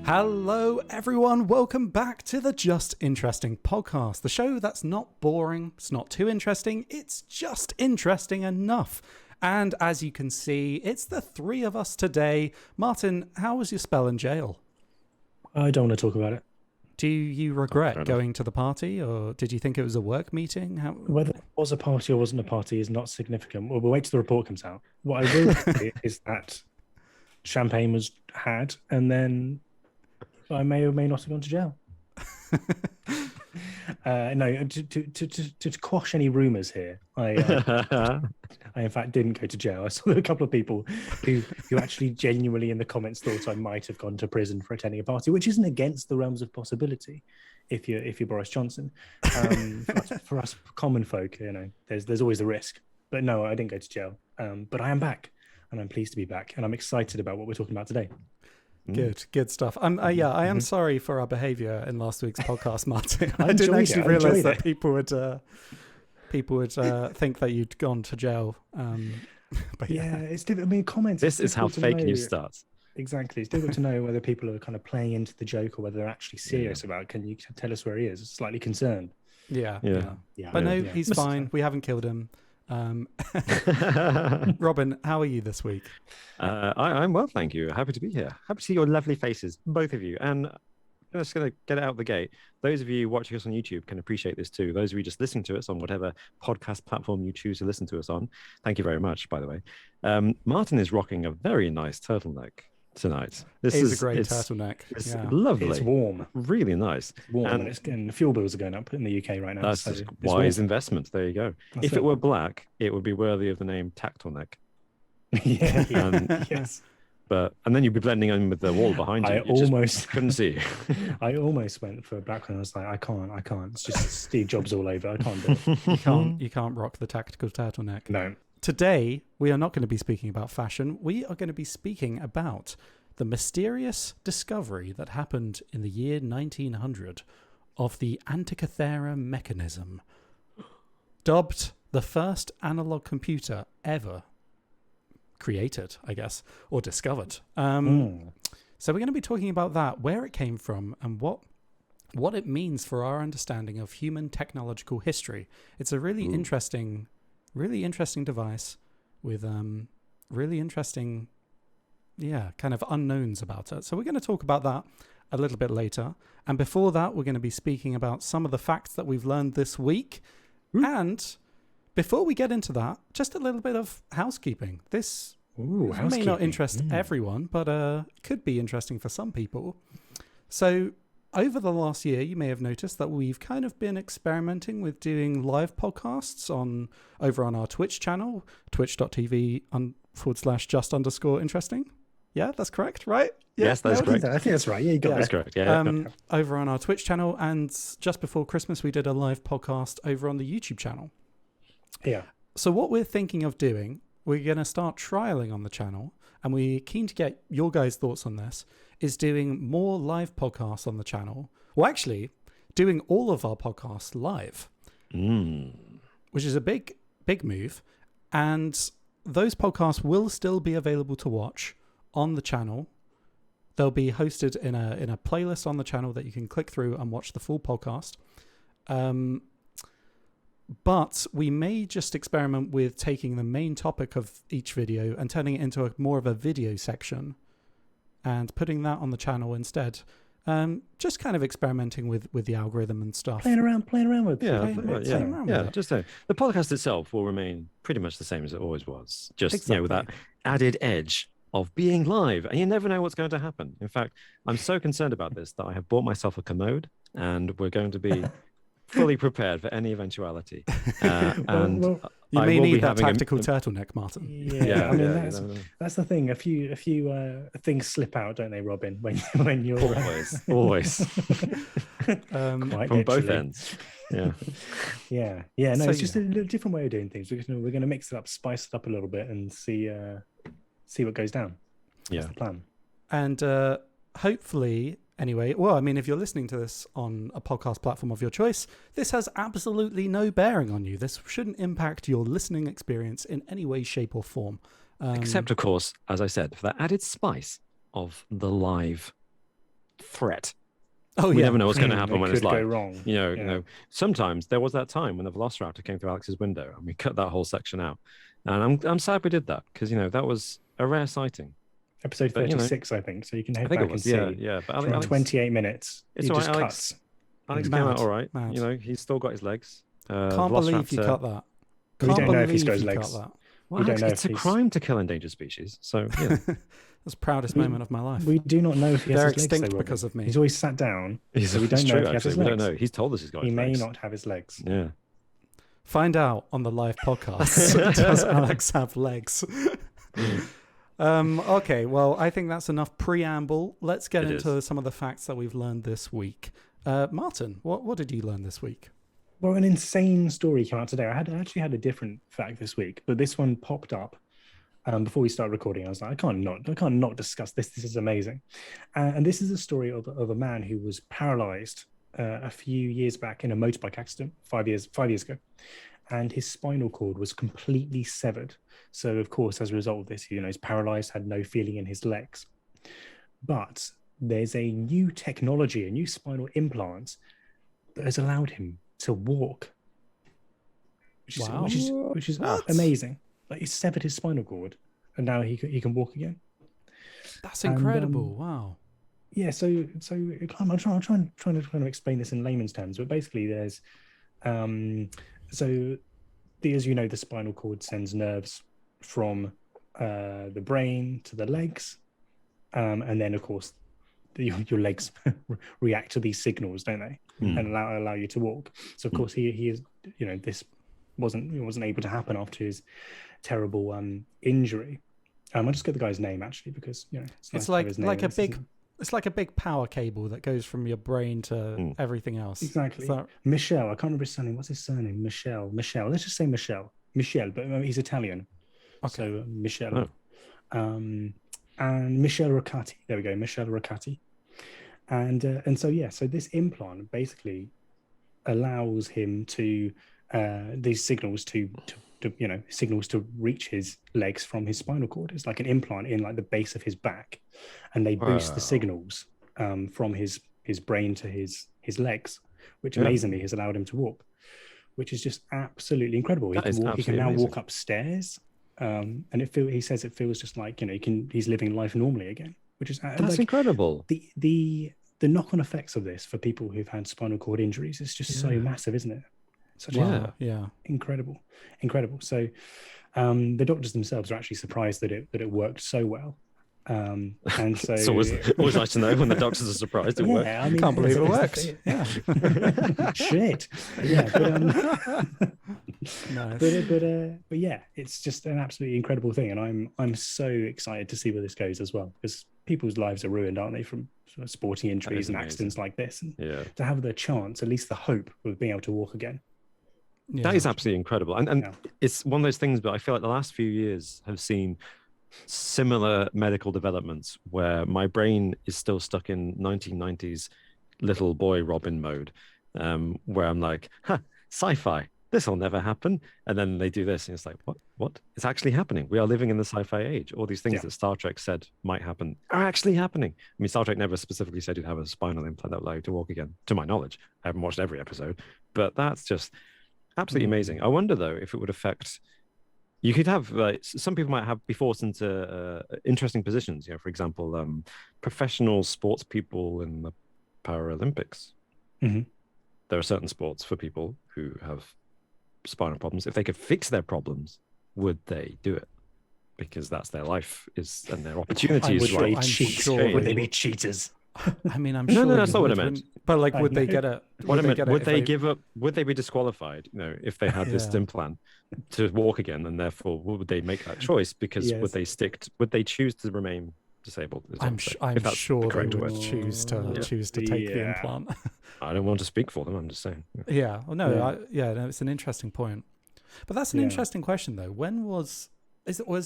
Hello, everyone. Welcome back to the Just Interesting podcast, the show that's not boring, it's not too interesting, it's just interesting enough. And as you can see, it's the three of us today. Martin, how was your spell in jail? I don't want to talk about it. Do you regret going to the party, or did you think it was a work meeting? Whether it was a party or wasn't a party is not significant. We'll wait till the report comes out. What I will say is that champagne was had, and then I may or may not have gone to jail. No, to quash any rumours here, I in fact didn't go to jail. I saw a couple of people who actually genuinely in the comments thought I might have gone to prison for attending a party, which isn't against the realms of possibility. If you're Boris Johnson, for us common folk, there's always a risk. But no, I didn't go to jail. But I am back, and I'm pleased to be back, and I'm excited about what we're talking about today. Good stuff. I am sorry for our behaviour in last week's podcast, Martin. I didn't actually realise that people would think that you'd gone to jail. But yeah, it's difficult. I mean, comments. This is how fake news starts. Exactly. It's difficult to know whether people are kind of playing into the joke or whether they're actually serious about it. Can you tell us where he is? Slightly concerned. Yeah. But no, he's fine. We haven't killed him. Robin, how are you this week? I'm well, thank you. Happy to be here. Happy to see your lovely faces, both of you. And I'm just going to get it out the gate. Those of you watching us on YouTube can appreciate this too. Those of you just listening to us on whatever podcast platform you choose to listen to us on, thank you very much, by the way. Martin is rocking a very nice turtleneck tonight. This is a great turtleneck. It's lovely. It's warm. Really nice. It's warm, and the fuel bills are going up in the UK right now. That's so just wise investment. There you go. If it were black, it would be worthy of the name Tactleneck. Yes. And then you'd be blending in with the wall behind you. Almost couldn't see. I almost went for a black one. I was like, I can't. It's just Steve Jobs all over. I can't do it. You can't rock the tactical turtleneck. No. Today, we are not going to be speaking about fashion. We are going to be speaking about the mysterious discovery that happened in the year 1900 of the Antikythera Mechanism, dubbed the first analog computer ever created, I guess, or discovered. So we're going to be talking about that, where it came from, and what it means for our understanding of human technological history. It's a really interesting device with really interesting kind of unknowns about it. So we're going to talk about that a little bit later. And before that, we're going to be speaking about some of the facts that we've learned this week. And before we get into that, just a little bit of housekeeping. This may not interest everyone, but could be interesting for some people. So over the last year, you may have noticed that we've kind of been experimenting with doing live podcasts over on our Twitch channel, twitch.tv/just_interesting. Yeah, that's correct, right? Yeah, yes, that's correct. I think that's right. Yeah, you got that. That's correct. Yeah. Over on our Twitch channel, and just before Christmas, we did a live podcast over on the YouTube channel. Yeah. So what we're thinking of doing, we're going to start trialing on the channel, and we're keen to get your guys' thoughts on this, is doing more live podcasts on the channel. Well, actually, doing all of our podcasts live, which is a big move. And those podcasts will still be available to watch on the channel. They'll be hosted in a playlist on the channel that you can click through and watch the full podcast. But we may just experiment with taking the main topic of each video and turning it into more of a video section and putting that on the channel instead. Just kind of experimenting with the algorithm and stuff. Playing around with it. Just so the podcast itself will remain pretty much the same as it always was. Just with that added edge of being live, and you never know what's going to happen. In fact, I'm so concerned about this that I have bought myself a commode, and we're going to be fully prepared for any eventuality. You may need that tactical turtleneck, Martin. Yeah, I mean that's the thing. A few things slip out, don't they, Robin? When you're always from both ends. Yeah. No, so, it's just a little different way of doing things. We're going to mix it up, spice it up a little bit, and see what goes down. That's the plan. And hopefully. Anyway, well, I mean, if you're listening to this on a podcast platform of your choice, this has absolutely no bearing on you. This shouldn't impact your listening experience in any way, shape, or form. Except, of course, as I said, for that added spice of the live threat. Oh We yeah. never know what's going to happen It when could it's live. go wrong. You know, sometimes there was that time when the Velociraptor came through Alex's window and we cut that whole section out. And I'm sad we did that because, you know, that was a rare sighting. Episode But, you know, 36, I think. So you can I head think back it was, and yeah, see. yeah. But It's around Alex, 28 minutes. it's He all just right, cuts. Alex Mad, came out all right. mad. You know, he's still got his legs. Can't believe you Velociraptor- cut that. We Can't don't know if he's believe got his you legs. cut that. Well, We don't Alex, know it's if a he's- crime to kill endangered species. So, yeah. That's the proudest We- moment of my life. We do not know if he has They're his legs. extinct though, because Robin. of me. He's always sat down, so we It's don't know true, if he has actually. his We legs. don't know. He's told us he's got He his may legs. not have his legs. Yeah. Find out on the live podcast. Does Alex have legs? Okay, well, I think that's enough preamble. Let's get into some of the facts that we've learned this week. Martin, what did you learn this week? Well, an insane story came out today. I actually had a different fact this week, but this one popped up before we started recording. I was like, I can't not discuss this. This is amazing. And this is a story of a man who was paralyzed a few years back in a motorbike accident, 5 years ago, and his spinal cord was completely severed. So, of course, as a result of this, he's paralyzed, had no feeling in his legs. But there's a new technology, a new spinal implant that has allowed him to walk, which is amazing. Like, he severed his spinal cord, and now he can walk again. That's incredible! Wow. Yeah, so I'm trying to kind of explain this in layman's terms, but basically there's as you know, the spinal cord sends nerves from the brain to the legs, and then of course your legs react to these signals, don't they? And allow you to walk. So of course he is, this wasn't able to happen after his terrible injury. I'll just get the guy's name actually, because it's like a big power cable that goes from your brain to everything else. Exactly. Michel, I can't remember his surname. What's his surname? Michel. Let's just say Michel, but he's Italian. Okay. So Michel. Oh. And Michel Riccati. There we go, Michel Riccati. And so this implant basically allows him to these signals to reach his legs from his spinal cord. It's like an implant in like the base of his back, and they boost the signals from his brain to his legs, which amazingly has allowed him to walk, which is just absolutely incredible. He can now walk upstairs, and he says it feels just like he's living life normally again, which is that's incredible. The knock-on effects of this for people who've had spinal cord injuries is just so massive, isn't it? Such incredible. So the doctors themselves are actually surprised that it worked so well. And so it's always nice to know when the doctors are surprised it worked. I mean, can't believe it works. Yeah. Shit. Yeah. But yeah, it's just an absolutely incredible thing, and I'm so excited to see where this goes as well, because people's lives are ruined, aren't they, from sort of sporting injuries and accidents like this, and to have the chance, at least the hope of being able to walk again. That is absolutely incredible, and it's one of those things. But I feel like the last few years have seen similar medical developments where my brain is still stuck in 1990s little boy Robin mode, where I'm like, sci-fi, this will never happen. And then they do this and it's like, what? It's actually happening. We are living in the sci-fi age. All these things that Star Trek said might happen are actually happening. I mean, Star Trek never specifically said you'd have a spinal implant that would allow you to walk again, to my knowledge. I haven't watched every episode, but that's just absolutely amazing. I wonder though, if it would affect, you could have some people might be forced into interesting positions. For example, professional sports people in the Paralympics. Mm-hmm. There are certain sports for people who have spinal problems. If they could fix their problems, would they do it? Because that's their life and their opportunities. Would they be cheaters? I mean, I'm sure. No, that's not what I meant. But like, would they get it? Would they give up? Would they be disqualified? If they had this implant to walk again, and therefore would they make that choice? Because would they choose to remain disabled? I'm sure they would choose to take the implant. I don't want to speak for them. I'm just saying. Yeah. Well, no. It's an interesting point. But that's an interesting question, though. Was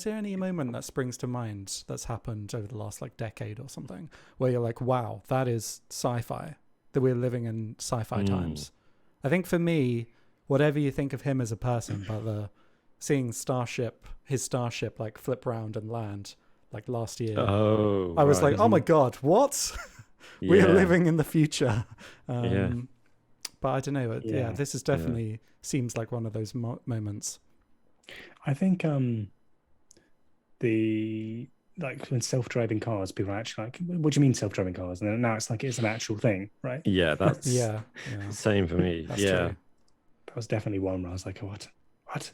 there any moment that springs to mind that's happened over the last decade or something where you're like, wow, that is sci-fi, that we're living in sci-fi times? I think for me, whatever you think of him as a person, but seeing his starship flip round and land last year, I was like, oh my God, what? We are Yeah. living in the future. Yeah. But I don't know. Yeah, Yeah. this is definitely seems like one of those moments. I think the like when self-driving cars, people are actually like, what do you mean self-driving cars? And then now it's like it's an actual thing, right? Yeah, that's Yeah. same for me. That's yeah. true. That was definitely one where I was like, what?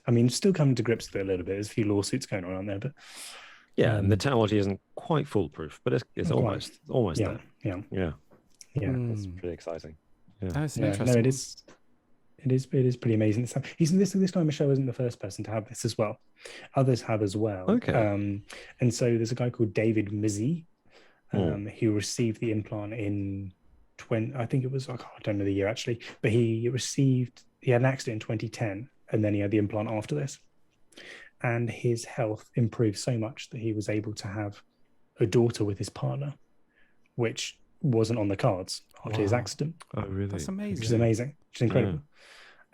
I mean, still coming to grips with it a little bit. There's a few lawsuits going on there, but Yeah, and the technology isn't quite foolproof, but it's Not quite. almost yeah, there. yeah, Yeah, yeah. it's pretty exciting. That's an Yeah, interesting. no, it is pretty amazing. This guy Michelle isn't the first person to have this as well. Others have as well. Okay. And so there's a guy called David Mizzy, who received the implant in I think it was, I don't know the year actually, but he had an accident in 2010, and then he had the implant after this. And his health improved so much that he was able to have a daughter with his partner, which wasn't on the cards after his Wow. accident. Oh, really? That's amazing. Which is amazing, which is incredible.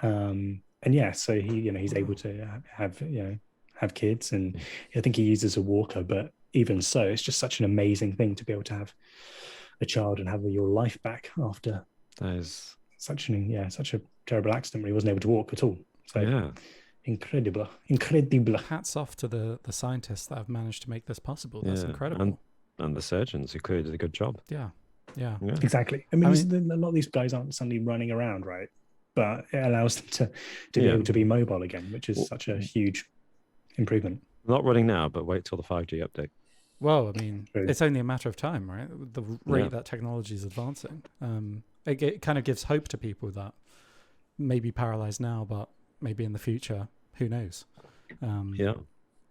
And yeah, so he's able to have kids, and I think he uses a walker, but even so, it's just such an amazing thing to be able to have a child and have your life back after That is such a terrible accident where he wasn't able to walk at all. So incredible. Hats off to the scientists that have managed to make this possible. That's incredible. And the surgeons who clearly did a good job. Yeah. Exactly. I mean, a lot of these guys aren't suddenly running around, right? But it allows them to be able to be mobile again, which is such a huge improvement. Not running now, but wait till the 5G update. Well, I mean, True. it's only a matter of time, right? The rate that technology is advancing. It kind of gives hope to people that may be paralyzed now, but maybe in the future, who knows?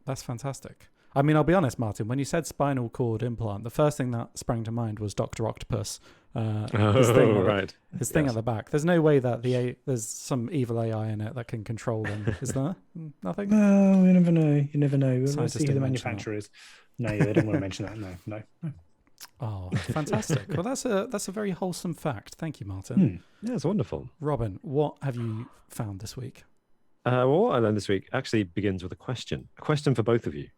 That's fantastic. I mean, I'll be honest, Martin, when you said spinal cord implant, the first thing that sprang to mind was Dr. Octopus. His thing at the back. There's no way that there's some evil AI in it that can control them, is there? Nothing? No, you never know. You never know. Let's Scientists see who the didn't mention manufacturer is. No, they don't want to mention that. No. Oh, fantastic. Well, that's a very wholesome fact. Thank you, Martin. Yeah, it's wonderful. Robin, what have you found this week? Well, what I learned this week actually begins with a question for both of you,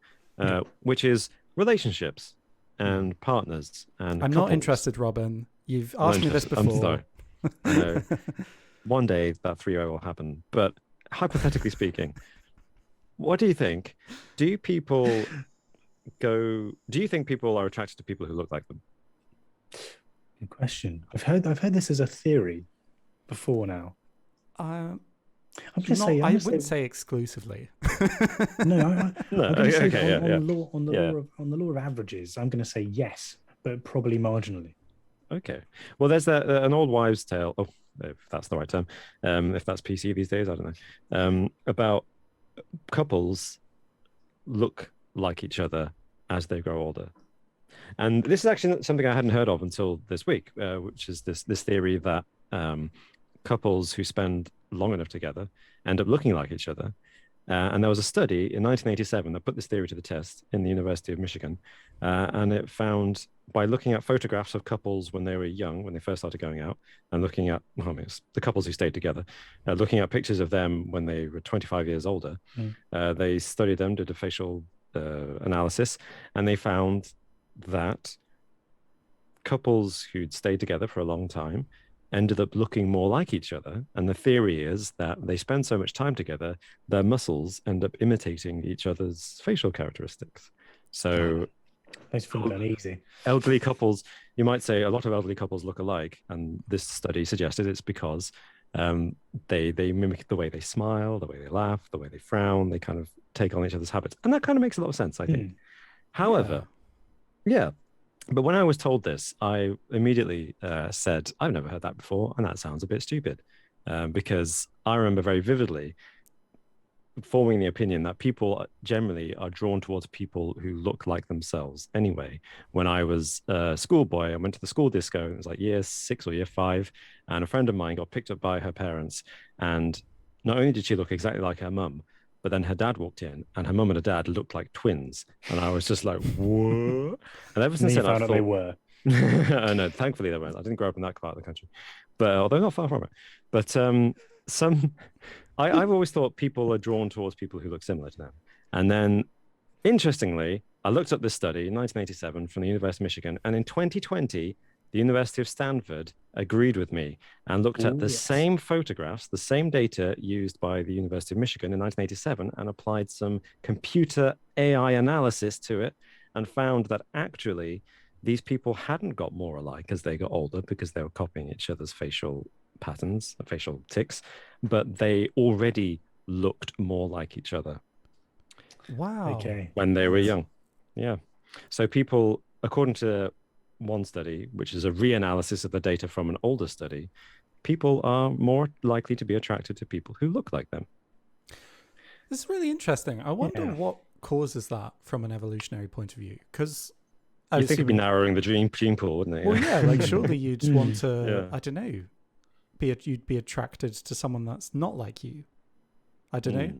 which is relationships and partners and I'm couples. not interested, Robin. You've asked me this before. I'm sorry. I know. One day that 3-0 will happen, but hypothetically speaking, what do you think? Do you think people are attracted to people who look like them? Good question. I've heard this as a theory before now. I wouldn't say exclusively. No, on the law of averages, I'm going to say yes, but probably marginally. Okay. Well, there's an old wives' tale. Oh, if that's the right term. If that's PC these days, I don't know. About couples look like each other as they grow older. And this is actually something I hadn't heard of until this week, which is this theory that couples who spend long enough together end up looking like each other. And there was a study in 1987 that put this theory to the test in the University of Michigan. And it found, by looking at photographs of couples when they were young, when they first started going out, and looking at the couples who stayed together, looking at pictures of them when they were 25 years older, they studied them, did a facial analysis, and they found that couples who'd stayed together for a long time ended up looking more like each other. And the theory is that they spend so much time together, their muscles end up imitating each other's facial characteristics. So those feel uneasy. Elderly couples, you might say a lot of elderly couples look alike. And this study suggested it's because they mimic the way they smile, the way they laugh, the way they frown. They kind of take on each other's habits. And that kind of makes a lot of sense, I think. However, but when I was told this, I immediately said, I've never heard that before, and that sounds a bit stupid. Because I remember very vividly forming the opinion that people generally are drawn towards people who look like themselves anyway. When I was a schoolboy, I went to the school disco, and it was like year 6 or year 5, and a friend of mine got picked up by her parents, and not only did she look exactly like her mum, but then her dad walked in, and her mum and her dad looked like twins. And I was just like, what? And ever since then, I thought they were. No, thankfully they weren't. I didn't grow up in that part of the country, but although not far from it. But I've always thought people are drawn towards people who look similar to them. And then, interestingly, I looked up this study in 1987 from the University of Michigan, and in 2020, the University of Stanford agreed with me and looked at the same photographs, the same data used by the University of Michigan in 1987, and applied some computer AI analysis to it, and found that actually these people hadn't got more alike as they got older because they were copying each other's facial patterns, facial tics, but they already looked more like each other. Wow. Okay. When they were young. Yeah. So people, according to one study, which is a reanalysis of the data from an older study, people are more likely to be attracted to people who look like them. This is really interesting. I wonder what causes that from an evolutionary point of view. Because I think it'd be narrowing the gene pool, wouldn't it? Well, yeah, like surely you'd want to, Yeah. I don't know, you'd be attracted to someone that's not like you. I don't know.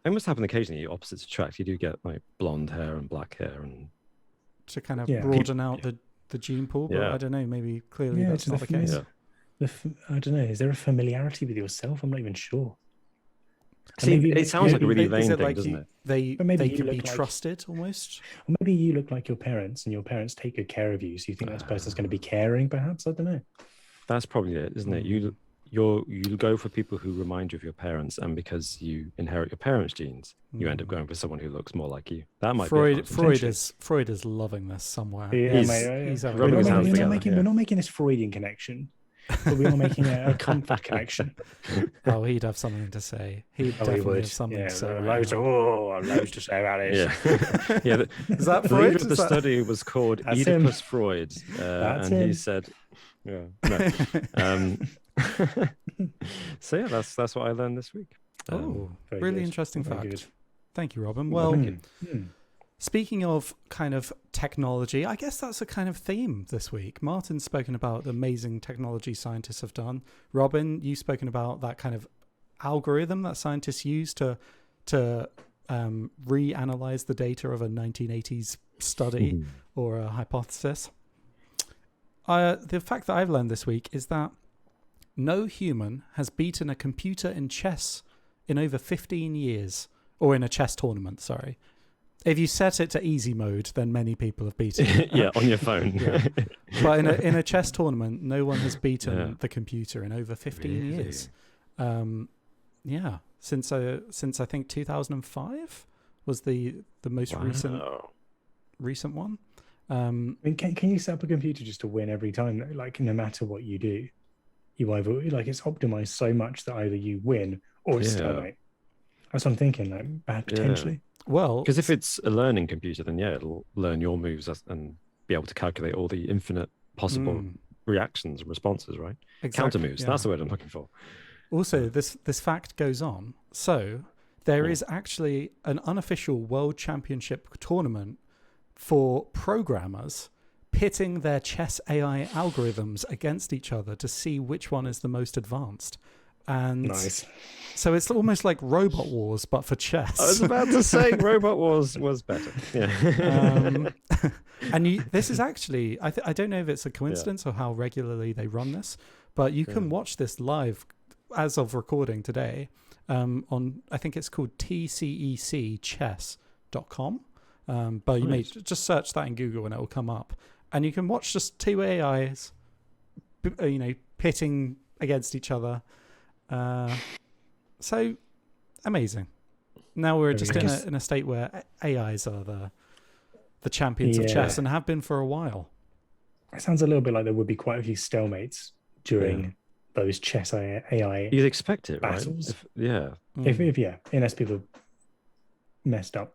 It must happen occasionally. Opposites attract. You do get like blonde hair and black hair, and To kind of broaden out the gene pool, but I don't know, maybe clearly that's not the case. I don't know. Is there a familiarity with yourself? I'm not even sure. See, it sounds like a really vain thing, like doesn't it? They can be trusted almost. Or maybe you look like your parents, and your parents take good care of you, so you think that person's going to be caring. Perhaps, I don't know. That's probably it, isn't it? You go for people who remind you of your parents, and because you inherit your parents' genes, you end up going for someone who looks more like you. That might be Freud is loving this somewhere. Yeah, he's having rubbing his hands together. We're not making this Freudian connection, but we are making a comfort connection. Oh, he'd have something to say. He'd definitely have something to say. Loads to say about this. Yeah. Is that the Freud? leader of the study was called Oedipus Freud, and he said, "Yeah, no." So yeah, that's what I learned this week. Really interesting fact. Good. Thank you, Robin. Well, speaking of kind of technology, I guess that's a kind of theme this week. Martin's spoken about the amazing technology scientists have done. Robin, you've spoken about that kind of algorithm that scientists use to reanalyze the data of a 1980s study or a hypothesis. The fact that I've learned this week is that no human has beaten a computer in chess in over 15 years, or in a chess tournament, sorry. If you set it to easy mode, then many people have beaten it. Yeah, on your phone. But in a chess tournament, no one has beaten the computer in over 15 years. Since I think 2005 was the most recent one. I mean, can you set up a computer just to win every time? Like, no matter what you do, you either it's optimized so much that either you win or it's stalemate. That's what I'm thinking. Like, bad potentially. Well, because if it's a learning computer, then it'll learn your moves and be able to calculate all the infinite possible reactions and responses, right? Exactly, counter moves. Yeah. That's the word I'm looking for. Also, this fact goes on. So there is actually an unofficial world championship tournament for programmers pitting their chess AI algorithms against each other to see which one is the most advanced. And nice. So it's almost like Robot Wars, but for chess. I was about to say Robot Wars was better. Yeah. And this is actually, I don't know if it's a coincidence or how regularly they run this, but you can watch this live as of recording today on, I think it's called tcecchess.com. But you may just search that in Google and it will come up. And you can watch just two AIs, pitting against each other. So amazing. Now we're just in a state where AIs are the champions of chess and have been for a while. It sounds a little bit like there would be quite a few stalemates during those chess AI. You'd expect it, battles. Right? If unless people messed up.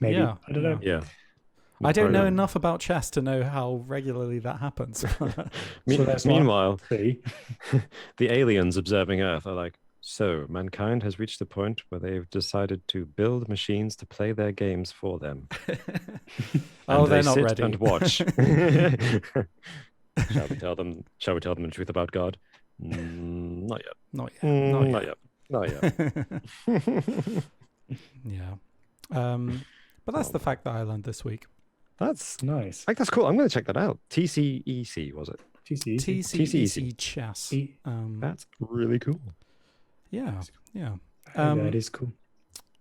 Maybe. Yeah. I don't know. Yeah. I don't know enough about chess to know how regularly that happens. Meanwhile, the aliens observing Earth are like, so mankind has reached the point where they've decided to build machines to play their games for them. They're not ready. And watch. Shall we tell them the truth about God? Not yet. Not yet. Not yet. Yeah. But that's the fact that I learned this week. That's nice. That's cool. I'm going to check that out. TCEC, was it? TCEC chess. That's really cool. Yeah. That is cool.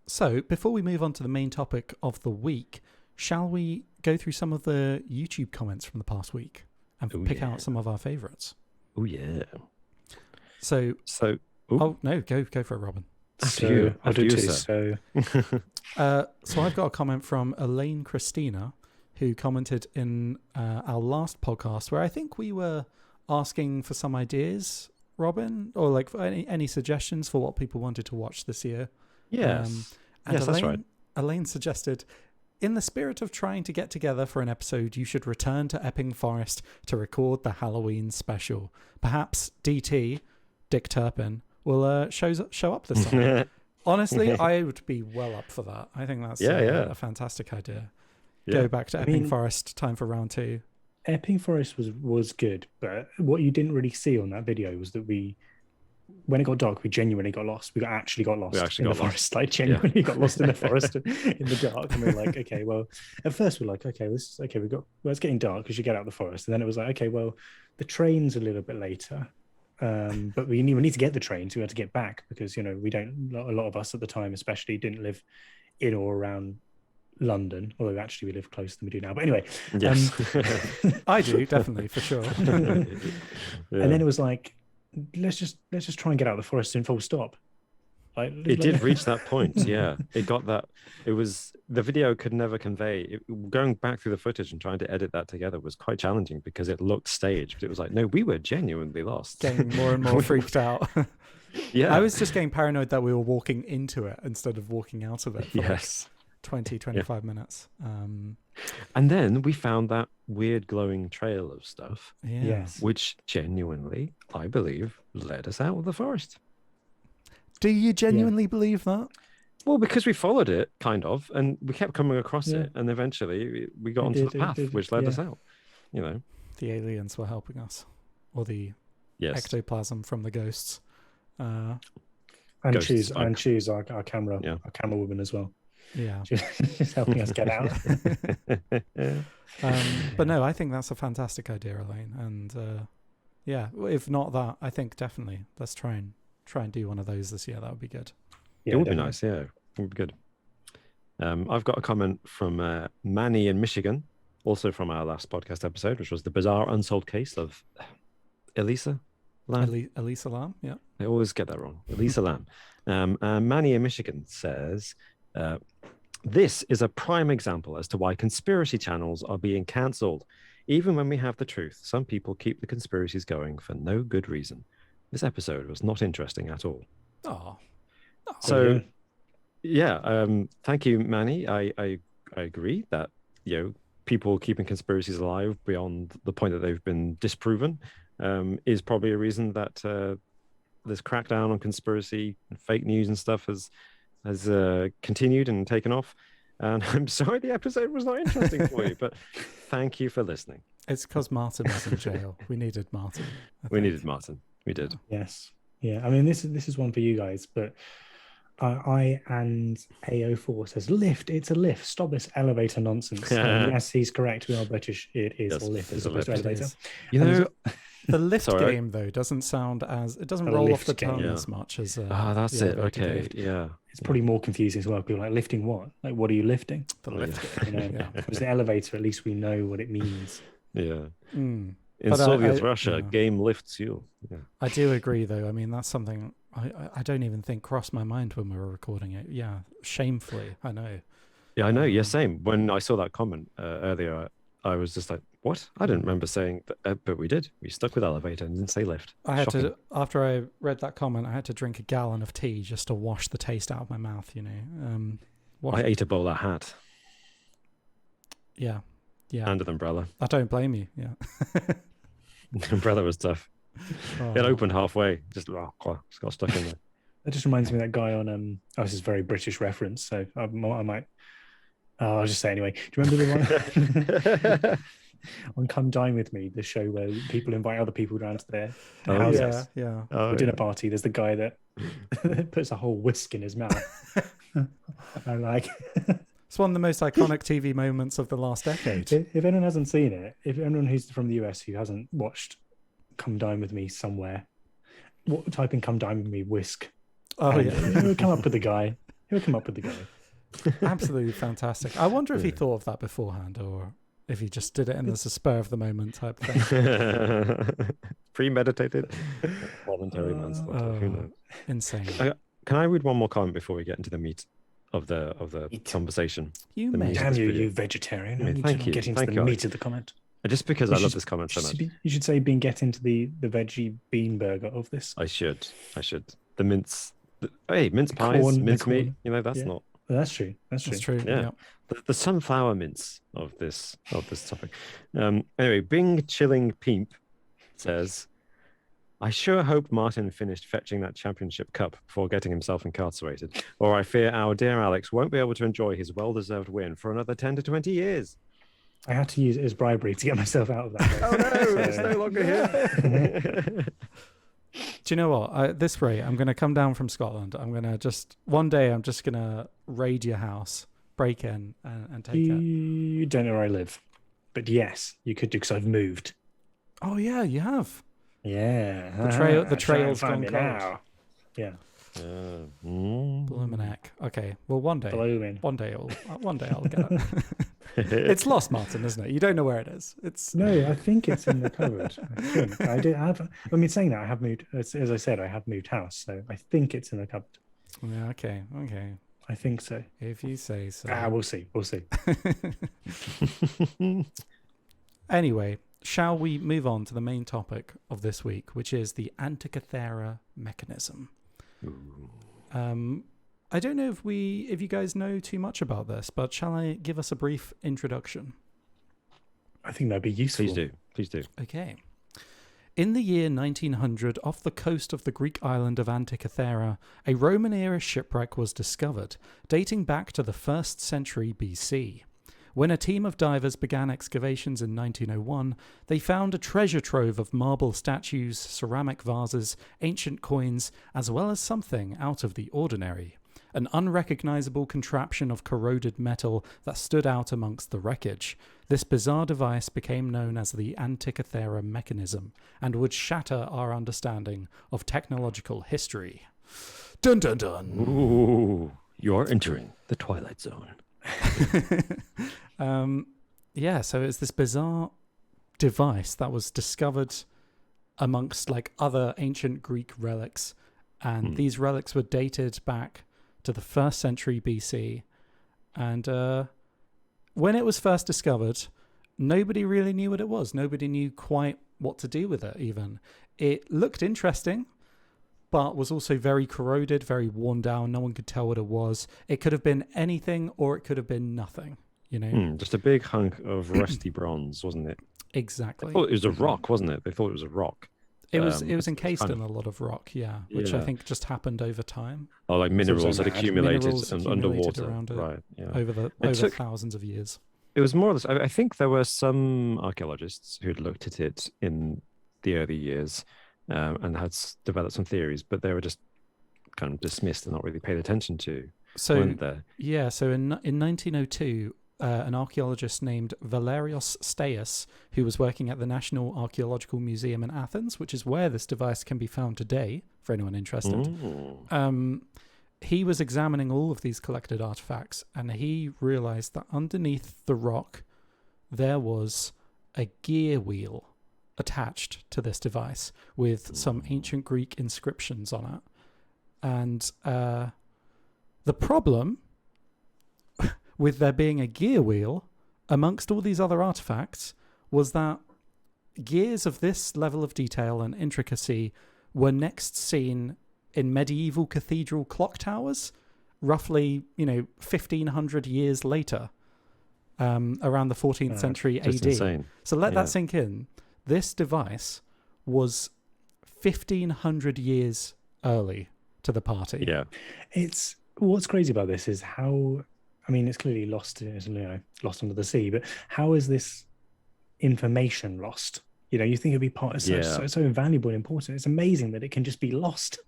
So before we move on to the main topic of the week, shall we go through some of the YouTube comments from the past week and pick out some of our favourites. Oh yeah. So ooh. oh no, go for it, Robin. I'll do two. Sir. So I've got a comment from Elaine Christina, who commented in our last podcast where I think we were asking for some ideas, Robin, or like for any suggestions for what people wanted to watch this year. Yes. And yes, that's right. Elaine suggested, in the spirit of trying to get together for an episode, you should return to Epping Forest to record the Halloween special. Perhaps DT, Dick Turpin, will show up this time. Honestly, I would be well up for that. I think that's a fantastic idea. Yeah. Go back to Epping Forest, time for round 2. Epping Forest was good, but what you didn't really see on that video was that when it got dark, we genuinely got lost. We actually got lost in the forest. Like genuinely got lost in the forest in the dark. And we were like, okay, well, at first we're like, okay, it's getting dark. We should get out of the forest. And then it was like, okay, well, the train's a little bit later. But we need to get the train, so we had to get back because, a lot of us at the time especially didn't live in or around London, although actually we live closer than we do now. But anyway, yes. I do, definitely, for sure. And then it was like, let's just try and get out of the forest in full stop. It did reach that point. Yeah, it got that. It was, the video could never convey going back through the footage and trying to edit that together was quite challenging because it looked staged. It was like, no, we were genuinely lost, getting more and more freaked out. Yeah, I was just getting paranoid that we were walking into it instead of walking out of it for yes. 20-25 minutes. And then we found that weird glowing trail of stuff, yes, which genuinely, I believe, led us out of the forest. Do you genuinely believe that? Well, because we followed it, kind of, and we kept coming across it, and eventually we got onto the path, which led us out. The aliens were helping us, or the ectoplasm from the ghosts. And choose our camera, our camera woman as well. Yeah, she's helping us get out. But no, I think that's a fantastic idea, Elaine. And if not that, I think definitely let's try and do one of those this year. That would be good. Yeah, it would be nice. Yeah, it would be good. I've got a comment from Manny in Michigan, also from our last podcast episode, which was the bizarre unsolved case of Elisa Lam. Elisa Lam, yeah. I always get that wrong. Elisa Lam. Manny in Michigan says, this is a prime example as to why conspiracy channels are being cancelled. Even when we have the truth, some people keep the conspiracies going for no good reason. This episode was not interesting at all. Oh. So, thank you, Manny. I agree that, people keeping conspiracies alive beyond the point that they've been disproven is probably a reason that this crackdown on conspiracy and fake news and stuff has continued and taken off. And I'm sorry the episode was not interesting for you, but thank you for listening. It's because Martin was in jail. We needed Martin. We needed Martin. We did. Yes. Yeah. I mean, this is one for you guys, but I and AO4 says lift. It's a lift. Stop this elevator nonsense. Yes, he's correct. We are British. It is a lift as opposed to elevator. The lift game though doesn't roll off the tongue as much as. That's it. Okay. Lift. Yeah. It's probably more confusing as well. People are like, lifting what? Like, what are you lifting? The lift game. Because the elevator, at least we know what it means. Yeah. Mm. In Soviet Russia, game lifts you. Yeah. I do agree, though. I mean, that's something I don't even think crossed my mind when we were recording it. Yeah, shamefully, I know. Yeah, I know. Yeah, same. When I saw that comment earlier, I was just like, what? I didn't remember saying that, but we did. We stuck with elevator and didn't say lift. I had to, after I read that comment, I had to drink a gallon of tea just to wash the taste out of my mouth, I ate a bowler hat. Yeah. And an umbrella. I don't blame you, yeah. The umbrella was tough. Oh. It opened halfway. Just got stuck in there. That just reminds me of that guy on this is a very British reference, so I might I'll just say anyway. Do you remember the one on Come Dine With Me, the show where people invite other people down to their houses? Yeah. Dinner party. There's the guy that puts a whole whisk in his mouth. I'm like it's one of the most iconic TV moments of the last decade. If anyone hasn't seen it, if anyone who's from the US who hasn't watched Come Dine With Me somewhere, type in Come Dine With Me whisk. Oh, yeah. He'll come up with the guy. Absolutely fantastic. I wonder if he thought of that beforehand, or if you just did it in this a spur of the moment type thing. Premeditated, voluntary manslaughter. Who knows? Insane. Can I read one more comment before we get into the meat of the conversation? You The may. meat of Damn this you, video. you vegetarian! I mean, You thank should you. Get into Thank the you, meat Alex. of the comment. Just because You I love should- this comment so much. You should say, "Being get into the veggie bean burger of this." I should. The mince. Mince pies, corn, the mince meat. corn. You know, that's Yeah. not. That's true. That's true. That's true. Yeah. Yeah. The sunflower mince of this topic. Anyway, Bing Chilling Peep says, I sure hope Martin finished fetching that championship cup before getting himself incarcerated, or I fear our dear Alex won't be able to enjoy his well-deserved win for another 10 to 20 years. I had to use it as bribery to get myself out of that. Oh no, So- it's no longer here. Do you know what? This rate, I'm going to come down from Scotland. I'm going to one day, I'm just going to raid your house, break in and take it. You don't know where I live, but yes, you could do because I've moved. Oh, yeah, you have. Yeah, The trail's Try and gone find me cold. now. Yeah, Bloomin' heck. Okay, well, one day blooming. I'll get it. It's lost, Martin, isn't it? You don't know where it is. It's No, I think it's in the cupboard. I think I did have. I mean, saying that, I have moved. As I said, I have moved house, so I think it's in the cupboard. yeah, okay. I think so. If you say so. We'll see. We'll see. Anyway, shall we move on to the main topic of this week, which is the Antikythera Mechanism? I don't know if you guys know too much about this, but shall I give us a brief introduction? I think that'd be useful. Please do. Okay. In the year 1900, off the coast of the Greek island of Antikythera, a Roman-era shipwreck was discovered, dating back to the 1st century BC. When a team of divers began excavations in 1901, they found a treasure trove of marble statues, ceramic vases, ancient coins, as well as something out of the ordinary. An unrecognizable contraption of corroded metal that stood out amongst the wreckage. This bizarre device became known as the Antikythera Mechanism and would shatter our understanding of technological history. Dun dun dun! Ooh, you're entering the Twilight Zone. So it's this bizarre device that was discovered amongst like other ancient Greek relics, and these relics were dated back to the 1st century BC. And when it was first discovered, nobody really knew what it was. Nobody knew quite what to do with it even. It looked interesting, but was also very corroded, very worn down. No one could tell what it was. It could have been anything or it could have been nothing, you know? Just a big hunk of rusty bronze, wasn't it? Exactly. Oh, it was a rock, wasn't it? They thought it was a rock. It was encased kind in a lot of rock, which I think just happened over time. Oh, like minerals also had mad. accumulated Minerals accumulated underwater. around it. Right, yeah. Over took- thousands of years. It was more or less, I think there were some archaeologists who'd looked at it in the early years and had developed some theories, but they were just kind of dismissed and not really paid attention to, weren't there? Yeah, so in 1902, an archaeologist named Valerios Staius, who was working at the National Archaeological Museum in Athens, which is where this device can be found today, for anyone interested. He was examining all of these collected artifacts, and he realized that underneath the rock, there was a gear wheel attached to this device with some ancient Greek inscriptions on it. And the problem with there being a gear wheel amongst all these other artifacts was that gears of this level of detail and intricacy were next seen in medieval cathedral clock towers, roughly, 1,500 years later, around the 14th century Just AD. insane. So let that sink in. This device was 1,500 years early to the party. Yeah. It's what's crazy about this is how. I mean, it's clearly lost lost under the sea. But how is this information lost? You think it'd be part of so invaluable and important. It's amazing that it can just be lost,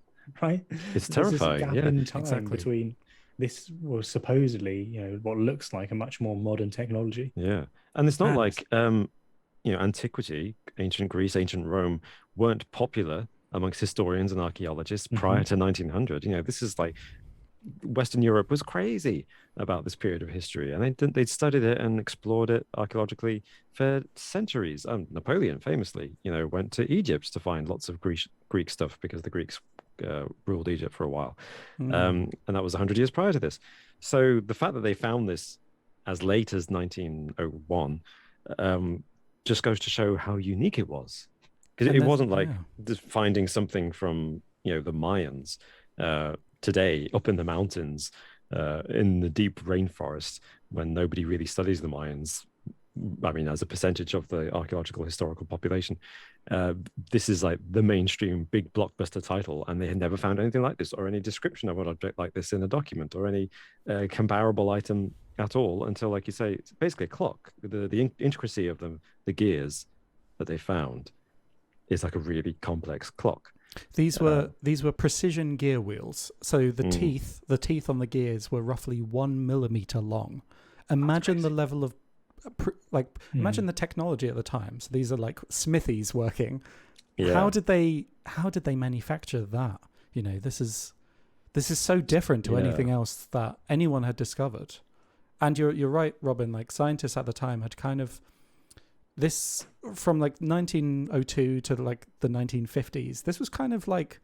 right? It's There's this terrifying. gap in time exactly. between this was supposedly, what looks like a much more modern technology. Yeah. And it's not And- like, antiquity, ancient Greece, ancient Rome weren't popular amongst historians and archaeologists prior to 1900. This is like Western Europe was crazy about this period of history, and they'd studied it and explored it archaeologically for centuries. Napoleon famously, went to Egypt to find lots of Greek stuff because the Greeks ruled Egypt for a while, and that was 100 years prior to this. So the fact that they found this as late as 1901 just goes to show how unique it was, because it wasn't like just finding something from the Mayans today up in the mountains in the deep rainforest when nobody really studies the Mayans. I mean, as a percentage of the archaeological historical population, this is like the mainstream big blockbuster title, and they had never found anything like this or any description of an object like this in a document or any comparable item at all until, like you say, it's basically a clock. The intricacy of the gears that they found is like a really complex clock. These were precision gear wheels. So the teeth on the gears were roughly 1 millimeter long. Imagine the level of imagine the technology at the time. So these are like smithies working. Yeah. How did they manufacture that? This is so different to anything else that anyone had discovered. And you're right, Robin, like scientists at the time had kind of this from like 1902 to like the 1950s. This was kind of like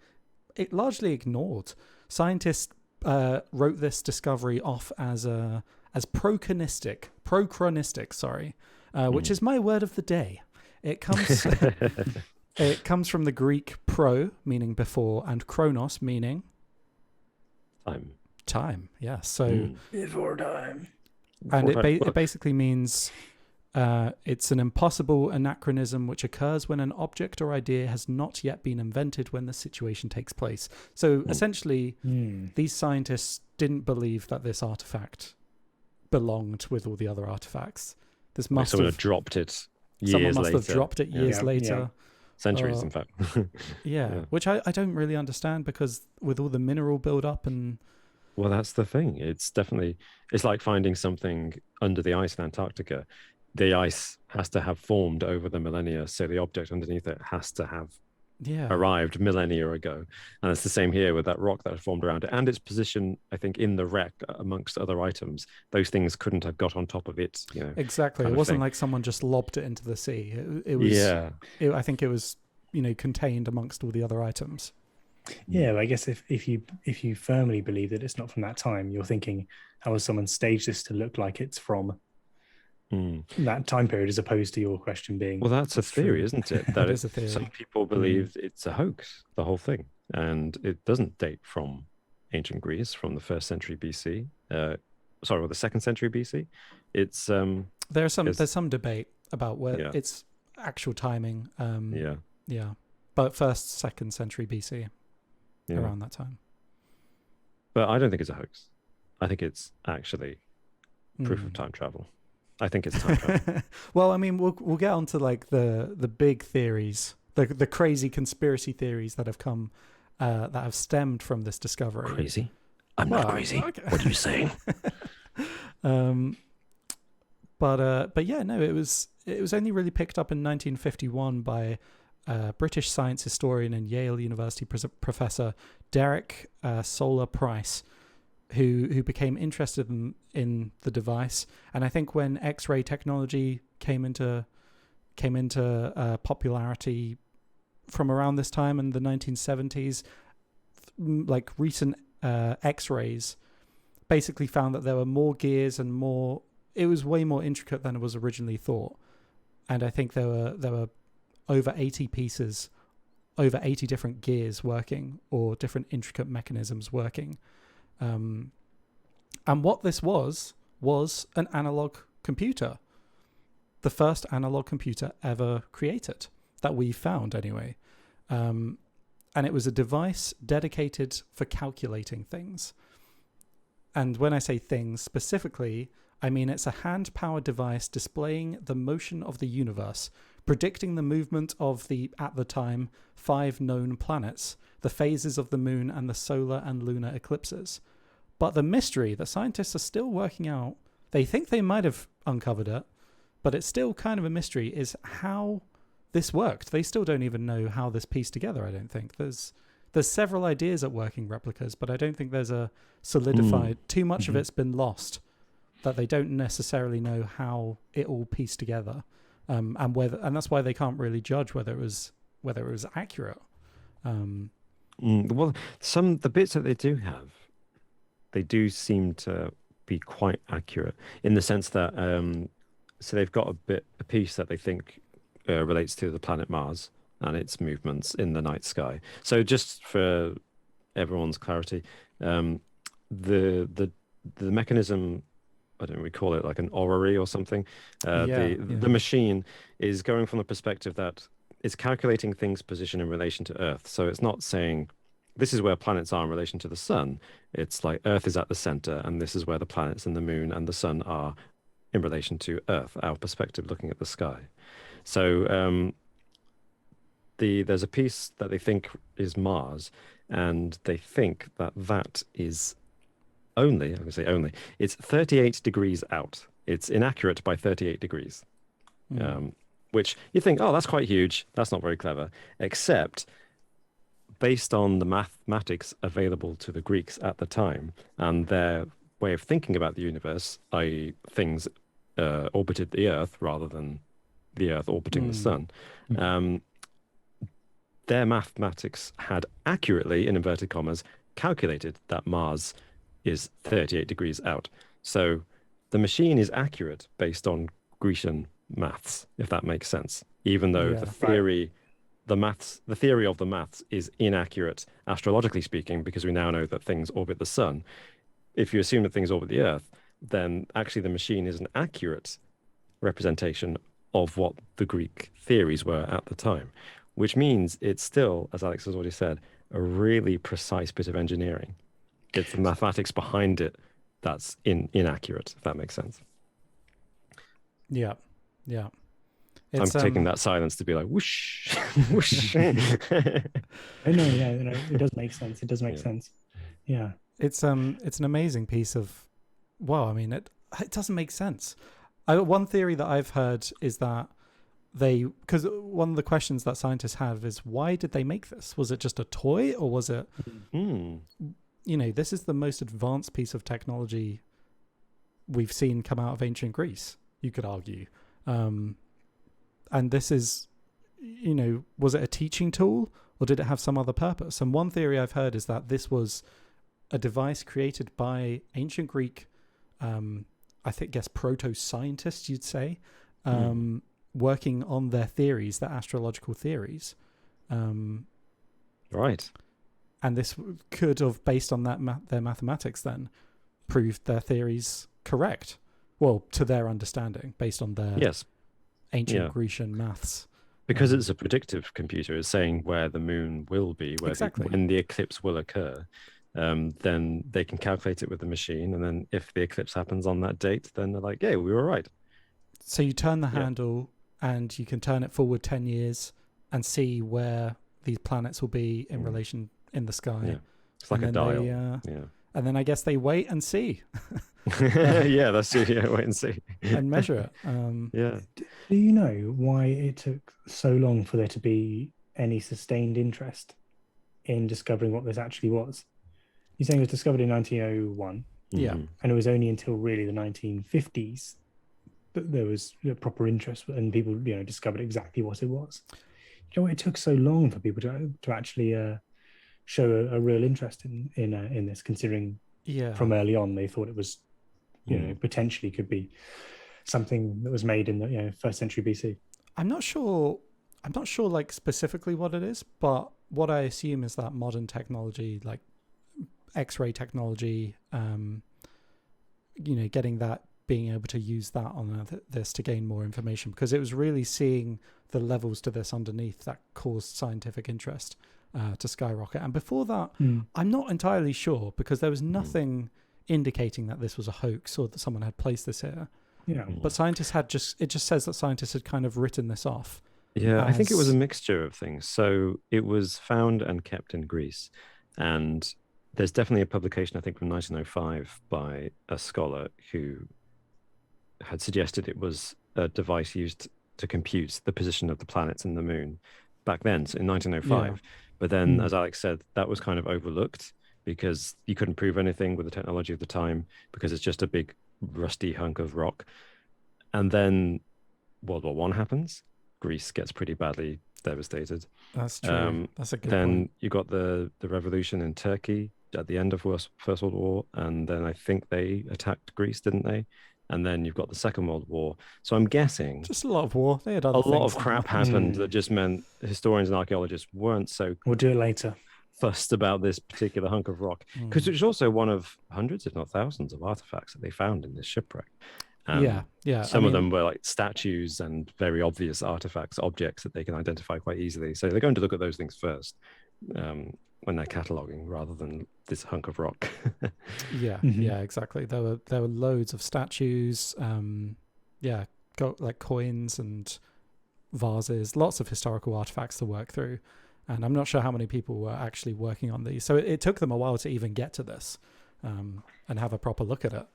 it largely ignored. Scientists wrote this discovery off as prochronistic, which is my word of the day. It comes it comes from the Greek pro, meaning before, and chronos, meaning time. Yeah. So before time. And it basically means it's an impossible anachronism which occurs when an object or idea has not yet been invented when the situation takes place. So essentially, these scientists didn't believe that this artifact belonged with all the other artifacts. This must have dropped it years someone must later. have dropped it years later. Yeah. Centuries, in fact. Which I don't really understand, because with all the mineral build-up and... Well, that's the thing. It's like finding something under the ice in Antarctica. The ice has to have formed over the millennia, so the object underneath it has to have arrived millennia ago. And it's the same here with that rock that formed around it and its position, I think, in the wreck amongst other items. Those things couldn't have got on top of it. Exactly. It wasn't like someone just lobbed it into the sea. It was. Yeah. I think it was, contained amongst all the other items. Yeah, I guess if you firmly believe that it's not from that time, you're thinking, how has someone staged this to look like it's from that time period, as opposed to your question being... Well, that's a theory, isn't it? That is a theory. Some people believe it's a hoax, the whole thing, and it doesn't date from ancient Greece, from the 1st century BC. The 2nd century BC. It's there's some debate about where its actual timing. But 1st, 2nd century BC. Around that time. But I don't think it's a hoax. I think it's actually proof of time travel. I think it's time travel. Well, I mean, we'll get on to like the big theories, the crazy conspiracy theories that have come, that have stemmed from this discovery. Crazy? I'm not crazy. Okay. What are you saying? But yeah, no, it was only really picked up in 1951 by British science historian and Yale University professor Derek Solar Price, who became interested in the device. And I think when X-ray technology came into popularity from around this time in the 1970s, like recent X-rays basically found that there were more gears and more. It was way more intricate than it was originally thought. And I think there were over 80 pieces, over 80 different gears working, or different intricate mechanisms working. And what this was an analog computer. The first analog computer ever created, that we found anyway. And it was a device dedicated for calculating things. And when I say things specifically, I mean it's a hand-powered device displaying the motion of the universe, predicting the movement of the, at the time, 5 known planets, the phases of the moon, and the solar and lunar eclipses. But the mystery that scientists are still working out, they think they might have uncovered it, but it's still kind of a mystery, is how this worked. They still don't even know how this pieced together, I don't think. There's there's several ideas at working replicas, but I don't think there's a solidified. Too much of it's been lost, that they don't necessarily know how it all pieced together, and that's why they can't really judge whether it was accurate. Well, the bits that they do have, they do seem to be quite accurate in the sense that so they've got a piece that they think relates to the planet Mars and its movements in the night sky. So just for everyone's clarity, the mechanism, I don't know, we call it like an orrery or something. The machine is going from the perspective that it's calculating things' position in relation to Earth. So it's not saying this is where planets are in relation to the sun. It's like Earth is at the center, and this is where the planets and the moon and the sun are in relation to Earth, our perspective looking at the sky. So there's a piece that they think is Mars, and they think that is only, I'm going to say only, it's 38 degrees out. It's inaccurate by 38 degrees. Which you think, oh, that's quite huge. That's not very clever. Except based on the mathematics available to the Greeks at the time and their way of thinking about the universe, i.e. things orbited the Earth rather than the Earth orbiting the sun, their mathematics had accurately, in inverted commas, calculated that Mars is 38 degrees out. So the machine is accurate based on Grecian maths, if that makes sense, even though the theory of the maths is inaccurate astrologically speaking, because we now know that things orbit the sun. If you assume that things orbit the Earth, then actually the machine is an accurate representation of what the Greek theories were at the time, which means it's still, as Alex has already said, a really precise bit of engineering. It's the mathematics behind it that's inaccurate, if that makes sense. Yeah. I'm taking that silence to be like whoosh, whoosh. No, it does make sense. It does make sense. Yeah. It's an amazing piece of, well, I mean, it doesn't make sense. One theory that I've heard is that because one of the questions that scientists have is, why did they make this? Was it just a toy, or was it, this is the most advanced piece of technology we've seen come out of ancient Greece, you could argue. And this is, was it a teaching tool, or did it have some other purpose? And one theory I've heard is that this was a device created by ancient Greek, proto-scientists, you'd say, working on their theories, their astrological theories. Right. And this could have, based on that their mathematics, then proved their theories correct. Well, to their understanding, based on their ancient Grecian maths. Because it's a predictive computer, it's saying where the moon will be, when the eclipse will occur. Then they can calculate it with the machine, and then if the eclipse happens on that date, then they're like, yeah, we were right. So you turn the handle, and you can turn it forward 10 years and see where these planets will be in relation in the sky. Yeah. It's like a dial. And then I guess they wait and see. Yeah, that's true. Yeah, wait and see. And measure it. Do you know why it took so long for there to be any sustained interest in discovering what this actually was? You're saying it was discovered in 1901. Yeah. And it was only until really the 1950s that there was proper interest and people, discovered exactly what it was. You know, it took so long for people to actually show a real interest in this, considering from early on they thought it was, potentially could be something that was made in the first century BC. I'm not sure like specifically what it is, but what I assume is that modern technology, like X-ray technology, being able to use that on this to gain more information, because it was really seeing the levels to this underneath that caused scientific interest to skyrocket. And before that, I'm not entirely sure, because there was nothing indicating that this was a hoax or that someone had placed this here. Yeah. But scientists it just says that scientists had kind of written this off. Yeah, I think it was a mixture of things. So it was found and kept in Greece. And there's definitely a publication, I think, from 1905 by a scholar who had suggested it was a device used to compute the position of the planets and the moon back then, so in 1905. But then, as Alex said, that was kind of overlooked because you couldn't prove anything with the technology of the time because it's just a big rusty hunk of rock. And then World War One happens. Greece gets pretty badly devastated. That's true. That's a good Then point. you got the revolution in Turkey at the end of First World War, and then I think they attacked Greece, didn't they? And then you've got the Second World War. So I'm guessing Just a lot of war. They had other a lot things of crap happened that just meant historians and archaeologists weren't so We'll do it later. fussed about this particular hunk of rock because it's also one of hundreds, if not thousands, of artifacts that they found in this shipwreck. Yeah. Some of them were like statues and very obvious artifacts, objects that they can identify quite easily. So they're going to look at those things first when they're cataloging, rather than this hunk of rock. Yeah, exactly. There were loads of statues. Got like coins and vases, lots of historical artifacts to work through. And I'm not sure how many people were actually working on these. So it took them a while to even get to this and have a proper look at it.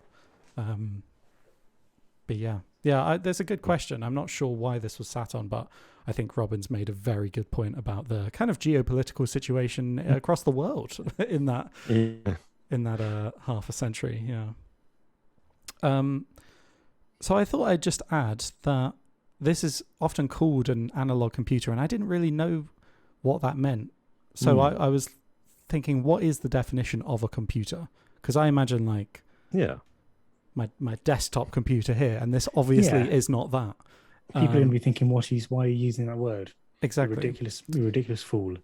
But there's a good question. I'm not sure why this was sat on, but I think Robin's made a very good point about the kind of geopolitical situation across the world in that half a century. Yeah. So I thought I'd just add that this is often called an analog computer, and I didn't really know what that meant. So I was thinking, what is the definition of a computer? Because I imagine like my desktop computer here, and this obviously is not that. People are going to be thinking, why are you using that word? Exactly. You ridiculous fool.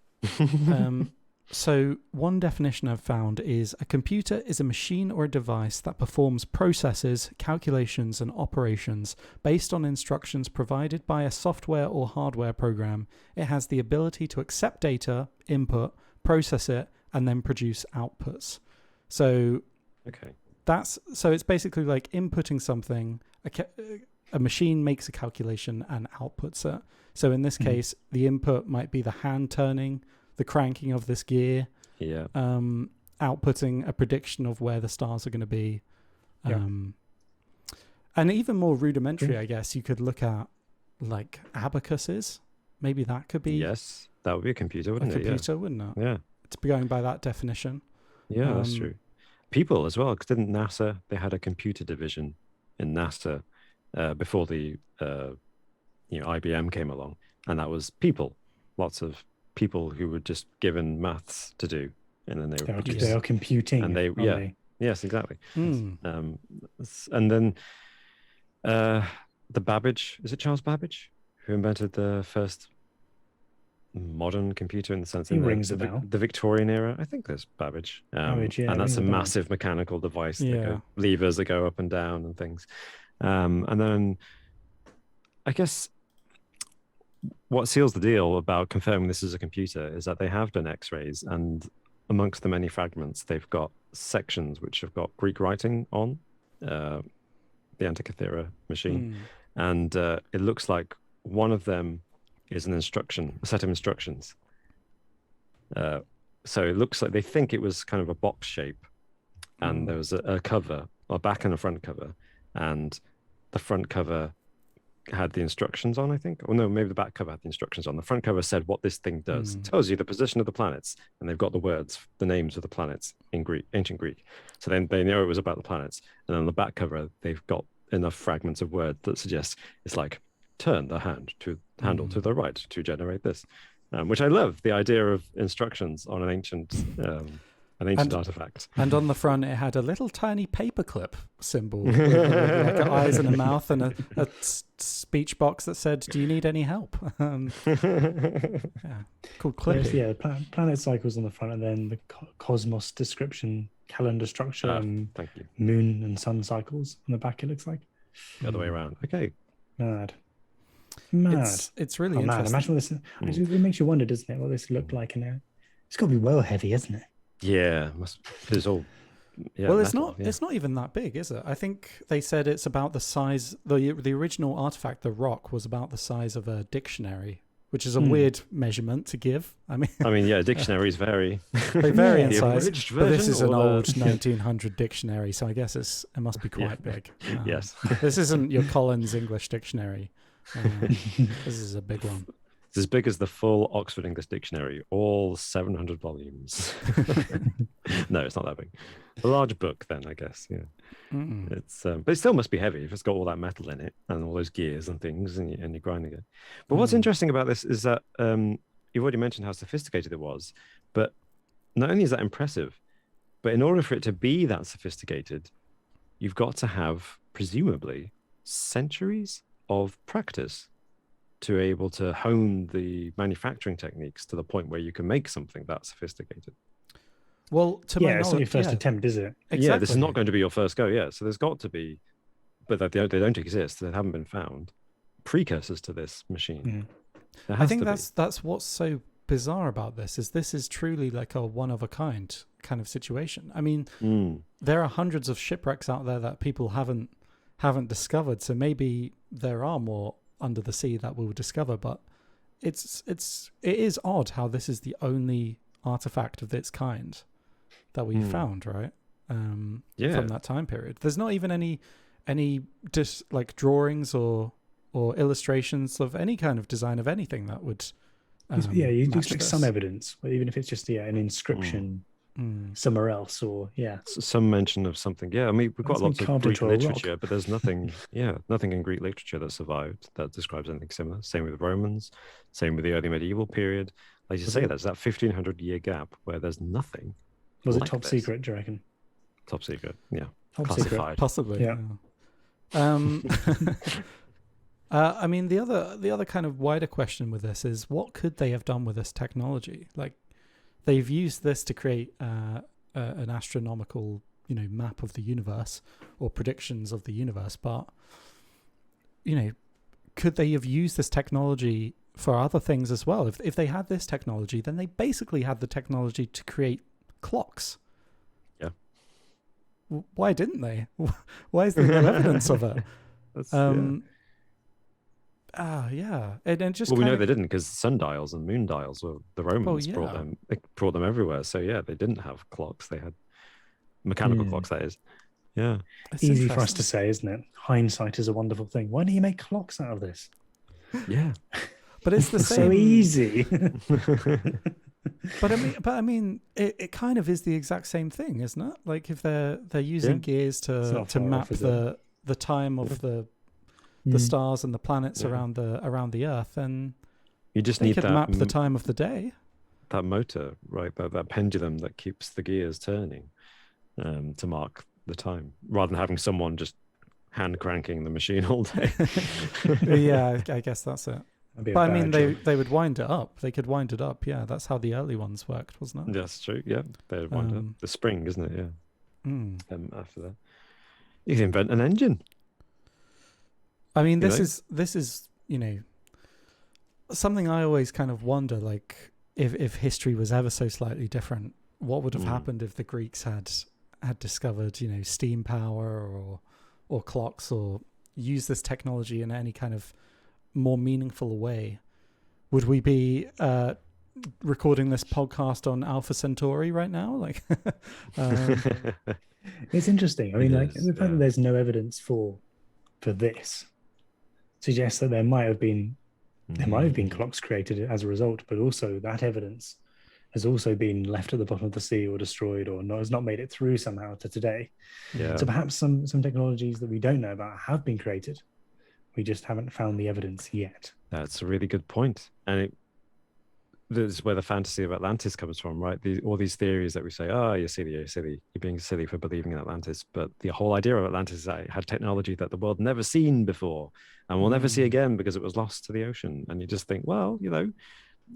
So one definition I've found is a computer is a machine or a device that performs processes, calculations, and operations based on instructions provided by a software or hardware program. It has the ability to accept data, input, process it, and then produce outputs. So it's basically like inputting something. A machine makes a calculation and outputs it. So in this case, the input might be the hand turning, the cranking of this gear, outputting a prediction of where the stars are going to be. And even more rudimentary, I guess, you could look at like abacuses. Maybe that could be... Yes, that would be a computer, wouldn't it? A computer, wouldn't it? Yeah. It's going by that definition. Yeah, that's true. People as well, because didn't NASA, they had a computer division in NASA before the IBM came along, and that was people, lots of people who were just given maths to do, and then they are computing, and they yes, exactly. And then the Babbage, is it Charles Babbage who invented the first modern computer in the sense of the Victorian era? I think there's Babbage, and that's a massive mechanical device, levers that go up and down and things. And then I guess what seals the deal about confirming this is a computer is that they have done X-rays, and amongst the many fragments, they've got sections which have got Greek writing on the Antikythera machine. And it looks like one of them is a set of instructions. So it looks like they think it was kind of a box shape, and there was a cover, a back and a front cover, and the front cover had the instructions on, I think. Or no, maybe the back cover had the instructions on. The front cover said what this thing does. It tells you the position of the planets, and they've got the words, the names of the planets in Greek, ancient Greek. So then they know it was about the planets. And on the back cover, they've got enough fragments of word that suggest it's like, turn the handle to the right to generate this. Which I love, the idea of instructions on an ancient artifact. And on the front, it had a little tiny paperclip symbol with like eyes and a mouth and a speech box that said, "Do you need any help?" Called Clippy. Planet cycles on the front, and then the cosmos description, calendar structure, and thank you. Moon and sun cycles on the back. It looks like the other way around. Okay, mad. It's really interesting. Imagine what this. It makes you wonder, doesn't it? What this looked like, and it's got to be well heavy, isn't it? Yeah, it's all. Yeah, well, it's not. It's not even that big, is it? I think they said it's about the size. The original artifact, the rock, was about the size of a dictionary, which is a weird measurement to give. I mean, yeah, dictionaries vary. They vary in size, but this is an old 1900 dictionary, so I guess it must be quite big. Yes, this isn't your Collins English dictionary. This is a big one. It's as big as the full Oxford English Dictionary, all 700 volumes. No, it's not that big. A large book, then, I guess. Yeah. It's but it still must be heavy if it's got all that metal in it and all those gears and things, and you're grinding it. But what's interesting about this is that you've already mentioned how sophisticated it was, but not only is that impressive, but in order for it to be that sophisticated, you've got to have presumably centuries of practice to be able to hone the manufacturing techniques to the point where you can make something that sophisticated. Well, to my it's not your knowledge, first attempt, is it? Exactly. Yeah, this is not going to be your first go. Yeah, so there's got to be, but they don't exist. They haven't been found. Precursors to this machine. I think that's what's so bizarre about this is truly like a one of a kind of situation. I mean, there are hundreds of shipwrecks out there that people haven't discovered. So maybe there are more under the sea that we'll discover. But it is odd how this is the only artifact of its kind that we found, right? From that time period. There's not even any just like drawings or illustrations of any kind of design of anything that would you'd expect some evidence, but even if it's just an inscription somewhere else, or some mention of something. I mean, we've got lots of Greek literature, but there's nothing nothing in Greek literature that survived that describes anything similar. Same with the Romans, same with the early medieval period. Like you say, there's that 1500-year gap where there's nothing. Was it top secret, do you reckon? Top secret, top classified secret. Possibly. I mean, the other kind of wider question with this is, what could they have done with this technology? Like, they've used this to create an astronomical, map of the universe or predictions of the universe. But, could they have used this technology for other things as well? If they had this technology, then they basically had the technology to create clocks. Yeah. Why didn't they? Why is there no evidence of it? And just we know they didn't, because sundials and moondials were the Romans brought them everywhere. So they didn't have clocks. They had mechanical clocks, that is. Yeah. It's easy for us to say, isn't it? Hindsight is a wonderful thing. Why do you make clocks out of this? Yeah. But it's the same. So easy. But I mean, it kind of is the exact same thing, isn't it? Like, if they're using gears to map the time of the stars and the planets around the Earth, and you just they need could that map the time of the day. That motor, right? That pendulum that keeps the gears turning to mark the time, rather than having someone just hand cranking the machine all day. I guess that's it. But I mean, they would wind it up. They could wind it up. Yeah, that's how the early ones worked, wasn't it? That's true. Yeah, they'd wind it up. The spring, isn't it? Yeah. After that, you can invent an engine. I mean, this is something I always kind of wonder. Like, if history was ever so slightly different, what would have happened if the Greeks had discovered steam power or clocks, or used this technology in any kind of more meaningful way? Would we be recording this podcast on Alpha Centauri right now? Like, it's interesting. I mean, the fact that there's no evidence for this suggests that there might have been clocks created as a result, but also that evidence has also been left at the bottom of the sea or destroyed, or has not made it through somehow to today. Yeah. So perhaps some technologies that we don't know about have been created. We just haven't found the evidence yet. That's a really good point. And this is where the fantasy of Atlantis comes from, right? All these theories that we say, you're silly, you're being silly for believing in Atlantis. But the whole idea of Atlantis is that it had technology that the world never seen before and will never see again because it was lost to the ocean. And you just think, well,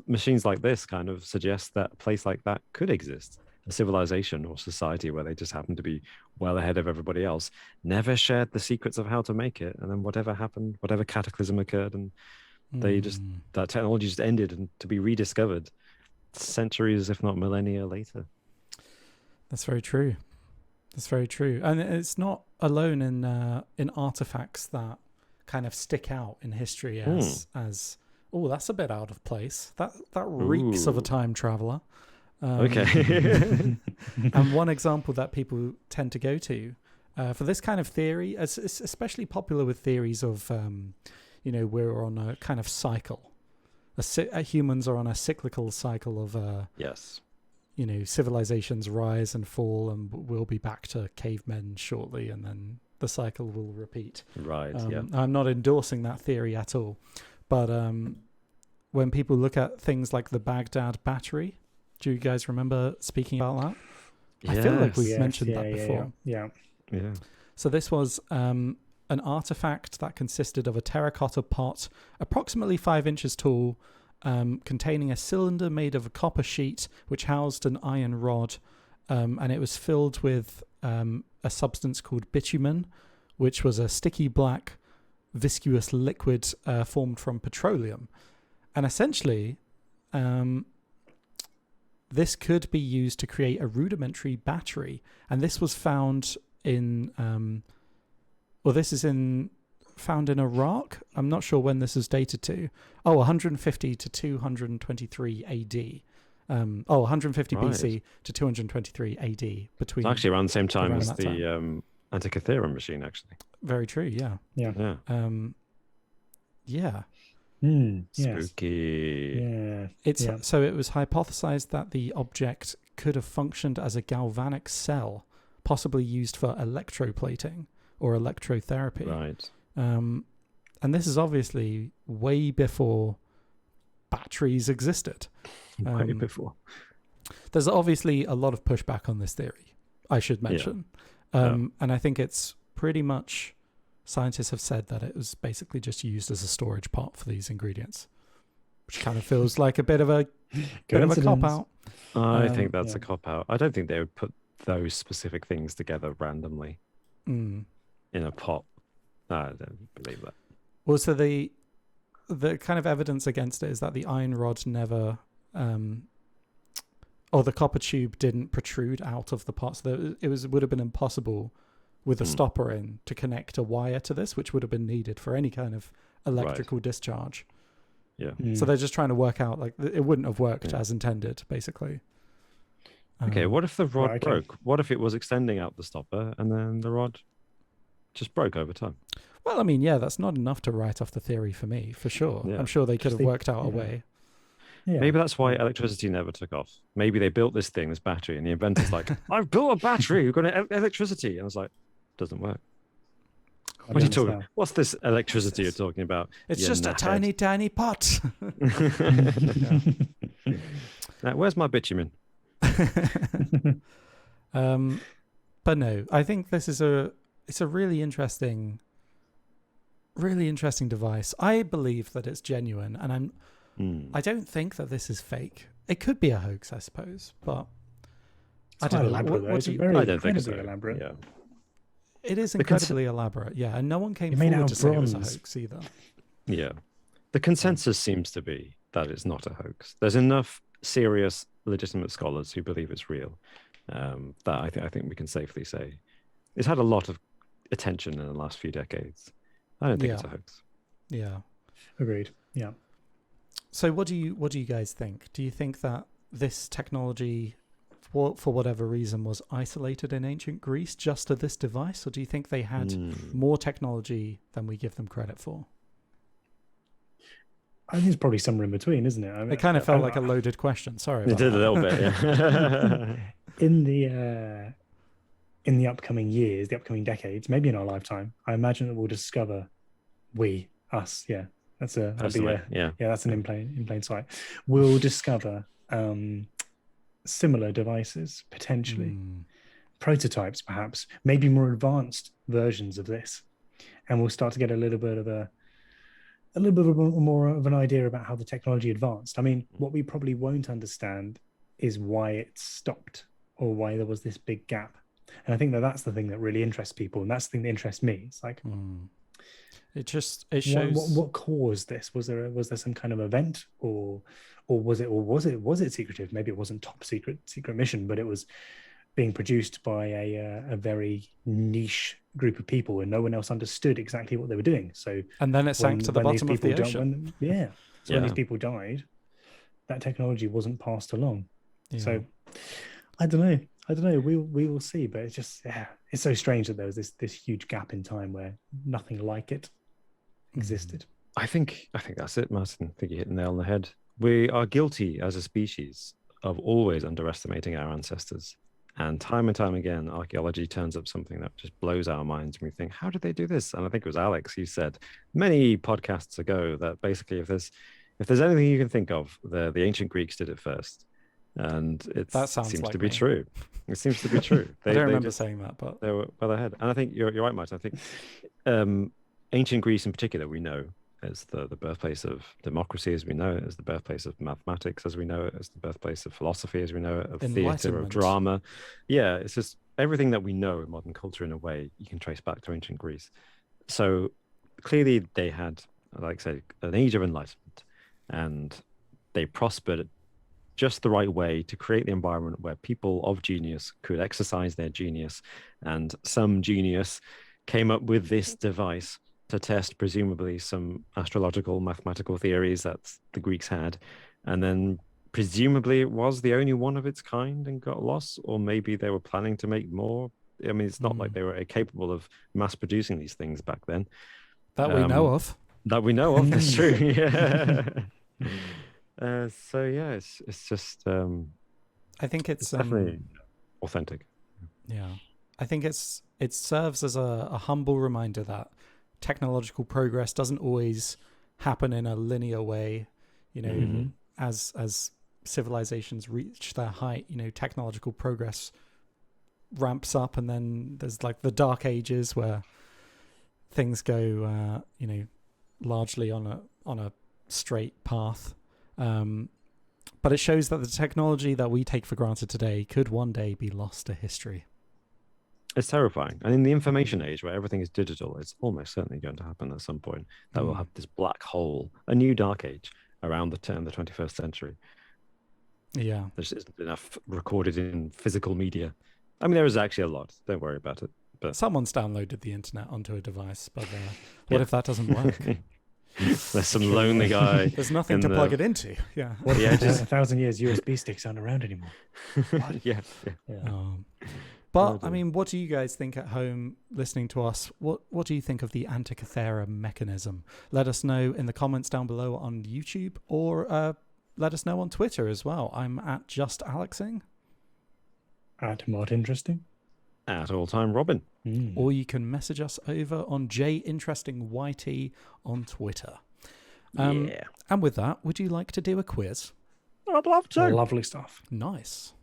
machines like this kind of suggest that a place like that could exist. A civilization or society where they just happen to be well ahead of everybody else, never shared the secrets of how to make it, and then whatever happened, whatever cataclysm occurred, and that technology just ended, and to be rediscovered centuries, if not millennia later. That's very true. And it's not alone in artifacts that kind of stick out in history as that's a bit out of place. That reeks of a time traveler. Okay. And one example that people tend to go to for this kind of theory, it's especially popular with theories of, we're on a kind of cycle. humans are on a cyclical cycle of Yes. civilizations rise and fall, and we'll be back to cavemen shortly, and then the cycle will repeat. Right. Yeah. I'm not endorsing that theory at all, but when people look at things like the Baghdad battery, do you guys remember speaking about that? I feel like we've mentioned that before. Yeah. So this was an artifact that consisted of a terracotta pot, approximately 5 inches tall, containing a cylinder made of a copper sheet, which housed an iron rod, and it was filled with a substance called bitumen, which was a sticky black viscous liquid formed from petroleum. And essentially, this could be used to create a rudimentary battery. And this was found in, found in Iraq. I'm not sure when this is dated to. 150 to 223 AD. 150 Right. BC to 223 AD. Between It's actually around the same time around as that the Antikythera machine, actually. Very true, yeah. Yeah. Yeah. Yes. Spooky. Yeah. So it was hypothesized that the object could have functioned as a galvanic cell, possibly used for electroplating or electrotherapy. Right. And this is obviously way before batteries existed. Way before. There's obviously a lot of pushback on this theory, I should mention. And I think it's pretty much, scientists have said that it was basically just used as a storage pot for these ingredients, which kind of feels like a bit of a cop-out. I think that's a cop-out. I don't think they would put those specific things together randomly in a pot. I don't believe that. Well, so the kind of evidence against it is that the iron rod never, or the copper tube didn't protrude out of the pot. So it would have been impossible with a stopper in to connect a wire to this, which would have been needed for any kind of electrical discharge. Yeah. So they're just trying to work out, like, it wouldn't have worked as intended, basically. Okay, what if the rod broke? What if it was extending out the stopper and then the rod just broke over time? Well, I mean, yeah, that's not enough to write off the theory for me, for sure. Yeah. I'm sure they could have worked out a way. Yeah. Maybe that's why electricity never took off. Maybe they built this thing, this battery, and the inventor's like, I've built a battery, we've got electricity. And I was like, doesndoesn't work. What are you talking about? What's this electricity you're talking about? It's just a tiny, tiny pot. Now, where's my bitumen? But no, I think this is it's a really interesting device. I believe that it's genuine, and I don't think that this is fake. It could be a hoax, I suppose, but I don't know. Elaborate, I don't think so. Elaborate. Yeah. It is incredibly elaborate, yeah, and no one came made forward out of to say it was a bronze. hoax either. Yeah. The consensus seems to be that it's not a hoax. There's enough serious, legitimate scholars who believe it's real that I think we can safely say it's had a lot of attention in the last few decades. I don't think it's a hoax. Yeah. Agreed. Yeah. So what do you guys think? Do you think that this technology, for whatever reason, was isolated in ancient Greece just to this device, or do you think they had more technology than we give them credit for? I think it's probably somewhere in between, isn't it? I mean, It kind of felt like a loaded question. Sorry. It did a little bit, yeah. In the upcoming years, the upcoming decades, maybe in our lifetime, I imagine that we'll discover us. Yeah, that's that's an in plain sight. We'll discover similar devices, potentially prototypes, perhaps, maybe more advanced versions of this, and we'll start to get a little bit more of an idea about how the technology advanced. I mean, what we probably won't understand is why it stopped or why there was this big gap. And I think that's the thing that really interests people, and that's the thing that interests me. It's like, it shows what caused this. Was there some kind of event, or was it secretive? Maybe it wasn't top secret mission, but it was being produced by a very niche group of people, and no one else understood exactly what they were doing. So, and then it sank to the bottom of the ocean. When these people died, that technology wasn't passed along. Yeah. So, I don't know. We will see, but it's just it's so strange that there was this huge gap in time where nothing like it existed. I think that's it, Martin. I think you hit the nail on the head. We are guilty as a species of always underestimating our ancestors. And time again, archaeology turns up something that just blows our minds. And we think, how did they do this? And I think it was Alex who said many podcasts ago that basically if there's anything you can think of, the ancient Greeks did it first. And it sounds seems like to be me. true. It seems to be true. I don't remember saying that, but they were well ahead. And I think you're right, Martin. I think ancient Greece in particular, we know as the birthplace of democracy as we know it, as the birthplace of mathematics as we know it, as the birthplace of philosophy as we know it, of theatre, of drama. Yeah, it's just everything that we know in modern culture in a way you can trace back to ancient Greece. So clearly they had, like I say, an age of enlightenment, and they prospered just the right way to create the environment where people of genius could exercise their genius. And some genius came up with this device to test presumably some astrological mathematical theories that the Greeks had. And then presumably it was the only one of its kind and got lost, or maybe they were planning to make more. I mean, it's not like they were capable of mass producing these things back then. That we know of. That we know of, that's true. Yeah. So yeah, it's just I think it's definitely authentic. Yeah, I think it serves as a humble reminder that technological progress doesn't always happen in a linear way. You know, as civilizations reach their height, you know, technological progress ramps up, and then there's like the dark ages where things go, you know, largely on a straight path. But it shows that the technology that we take for granted today could one day be lost to history. It's terrifying. And in the information age where everything is digital, it's almost certainly going to happen at some point that we'll have this black hole, a new dark age around the turn of the 21st century. Yeah. There just isn't enough recorded in physical media. I mean, there is actually a lot. Don't worry about it. But someone's downloaded the internet onto a device, but what if that doesn't work? There's some lonely guy. There's nothing to plug it into. Yeah. What, yeah, just 1,000 years USB sticks aren't around anymore. Yeah. But I mean, what do you guys think at home listening to us? What do you think of the Antikythera mechanism? Let us know in the comments down below on YouTube, or let us know on Twitter as well. I'm at JustAlexing. At Mod Interesting. At All Time Robin. Or you can message us over on JInterestingYT on Twitter. And with that, would you like to do a quiz? I'd love to. Lovely stuff. Nice.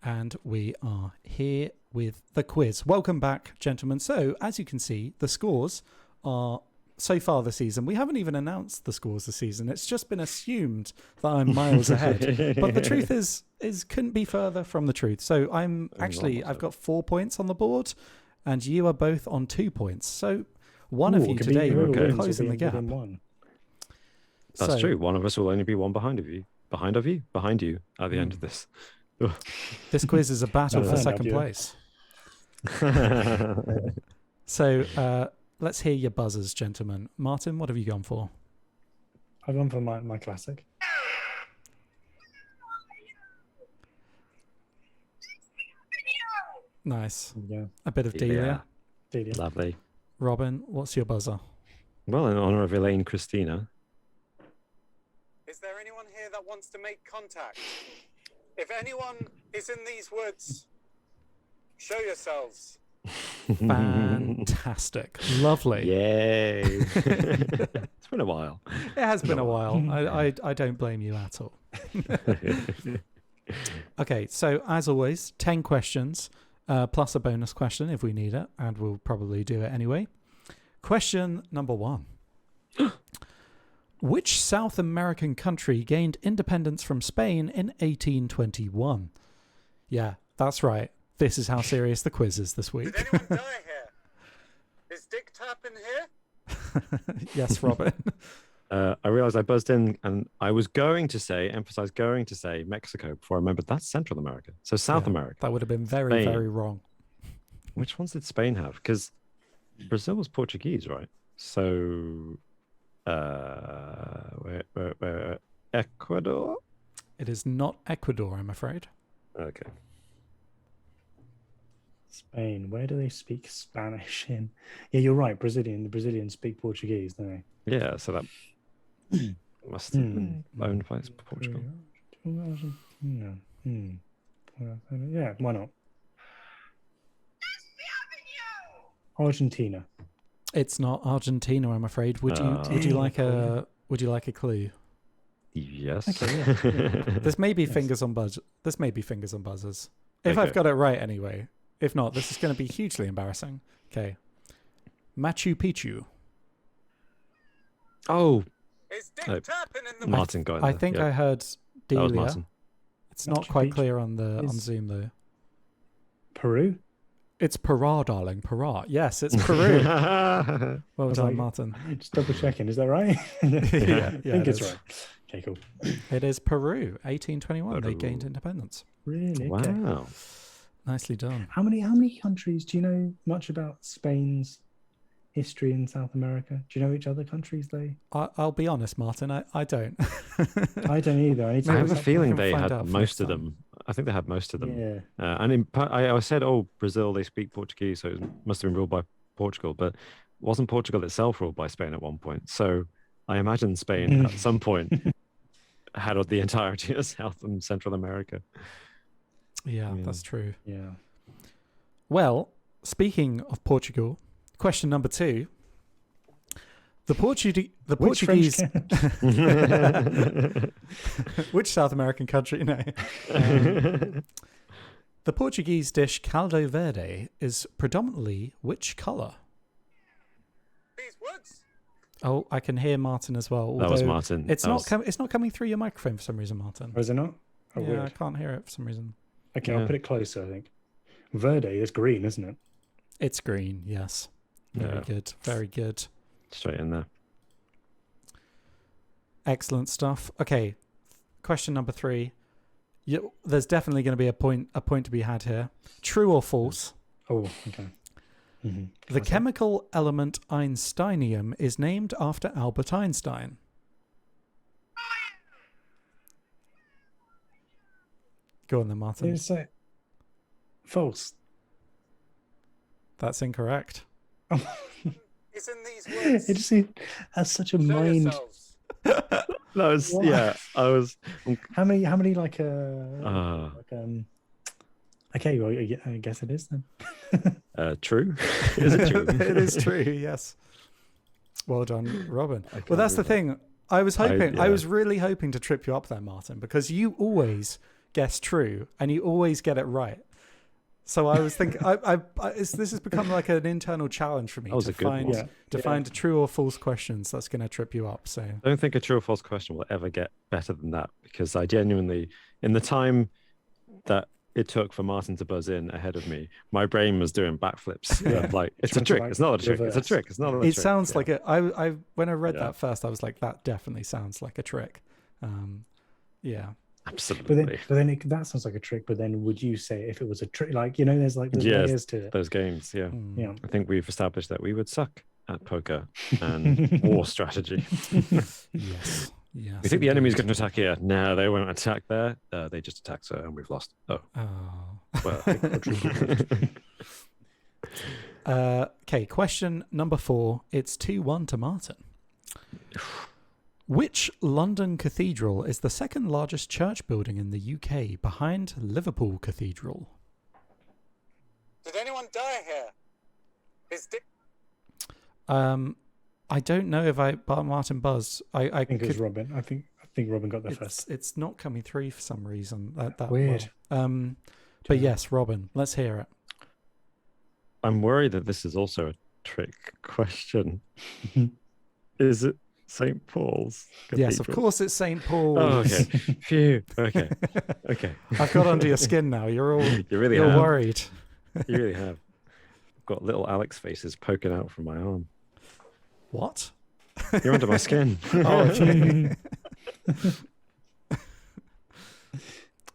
And we are here with the quiz. Welcome back, gentlemen. So, as you can see, the scores are so far this season. We haven't even announced the scores this season. It's just been assumed that I'm miles ahead. But the truth is couldn't be further from the truth. So I've got 4 points on the board, and you are both on 2 points. So one of you today will be closing the gap. That's true. One of us will only be one behind you at the end of this. This quiz is a battle for second place. So let's hear your buzzers, gentlemen. Martin, what have you gone for? I've gone for my classic. Nice. Yeah. A bit of Delia. Delia. Lovely. Robin, what's your buzzer? Well, in honor of Elaine Christina. Is there anyone here that wants to make contact? If anyone is in these woods, show yourselves. Fantastic. Lovely. Yay. It's been a while. It has been a while. I don't blame you at all. Okay, so as always, 10 questions plus a bonus question if we need it, and we'll probably do it anyway. Question number 1. Which South American country gained independence from Spain in 1821? Yeah, that's right. This is how serious the quiz is this week. Did anyone die here? Is Dick Tap in here? Yes, Robin. I realized I buzzed in and I was going to say Mexico before I remembered that's Central America. So South America. That would have been very, Spain. very wrong. Which ones did Spain have? Because Brazil was Portuguese, right? So where Ecuador? It is not Ecuador, I'm afraid. Okay. Spain. Where do they speak Spanish in? Yeah, you're right. The Brazilians speak Portuguese, don't they? Yeah, so that must have been owned by Portugal. Yeah. Yeah, why not? Argentina. It's not Argentina, I'm afraid. Would you like a clue? Yes. Okay, yeah. This may be fingers on buzzers. If I've Okay. got it right, anyway. If not, this is going to be hugely embarrassing. Okay. Machu Picchu. Oh, Is Dick Oh, tapping in the Martin got it. I there. think Yeah, I heard that was Delia. Martin. It's not Machu quite Picchu clear on is- Zoom though. Peru? It's Pará, darling. Pará. Yes, it's Peru. Well was done, like- Martin. Just double checking. Is that right? Yeah, I think it it's is. right. Okay, cool. It is Peru, 1821. They Peru. gained independence. Really? Okay. Wow. Nicely done. How many countries do you know much about Spain's history in South America? Do you know which other countries they? I'll be honest, Martin. I don't. I don't either. I need to I Maybe have a we feeling can they find had out for most next of time. them. I think they had most of them. Yeah. I said, oh, Brazil, they speak Portuguese, so it must have been ruled by Portugal. But wasn't Portugal itself ruled by Spain at one point? So I imagine Spain at some point had the entirety of South and Central America. Yeah, Yeah. that's true. Yeah. Well, speaking of Portugal, question number 2. The Which French Portuguese. Which South American country? No. The Portuguese dish caldo verde is predominantly which colour? These woods? Oh, I can hear Martin as well. That was although Martin. It's That not was- it's not coming through your microphone for some reason, Martin. Or is it not? Oh, Yeah, I weird. can't hear it for some reason. Okay, Yeah. I'll put it closer, I think. Verde is green, isn't it? It's green, yes. Very Yeah. good. Very good. Straight in there. Excellent stuff. Okay, question number 3. There's definitely going to be a point to be had here. True or false? Oh, okay. Mm-hmm. The chemical element Einsteinium is named after Albert Einstein. Go on then, Martin. It's false. That's incorrect. Is in these woods. It just has such a Show mind. yourselves. That was What? yeah. I was. How many like okay, well, I guess it is then. True. Is it true? It is true, yes. Well done, Robin. I can't Well, that's the believe thing. I was hoping, I yeah. was really hoping to trip you up there, Martin, because you always guess true and you always get it right. So I was thinking, this has become like an internal challenge for me That was to a good find one. find true or false questions that's going to trip you up. So I don't think a true or false question will ever get better than that, because I genuinely, in the time that it took for Martin to buzz in ahead of me, my brain was doing backflips. Yeah. Like, it's a Trying to, trick. like, It's not a trick. It's a reverse. trick. It's not a it trick. sounds Yeah. like it. I when I read Yeah. that first, I was like, that definitely sounds like a trick. Yeah. Absolutely. But then that sounds like a trick. But then would you say if it was a trick, like, you know, there's Yes. layers to it. Those games, yeah. Mm. Yeah. I think we've established that we would suck at poker and war strategy. Yes. Yes. We think the enemy's indeed. going to attack here. No, they won't attack there. They just attack, sir, and we've lost. Oh, Oh. well. Okay, question number 4. It's 2-1 to Martin. Which London cathedral is the second largest church building in the UK behind Liverpool Cathedral? Did anyone die here? Is Dick? I don't know if Martin buzzed. I think it was Robin. I think Robin got there it's, first. it's not coming through for some reason. That Weird. well. But yes, Robin, let's hear it. I'm worried that this is also a trick question. Is it St. Paul's Yes, of Cathedral? course it's St. Paul's. Oh, okay. Phew. Okay. Okay. I've got under your skin now. You're all You really you're have. worried. You really have. I've got little Alex faces poking out from my arm. What? You're under my skin. Oh, okay.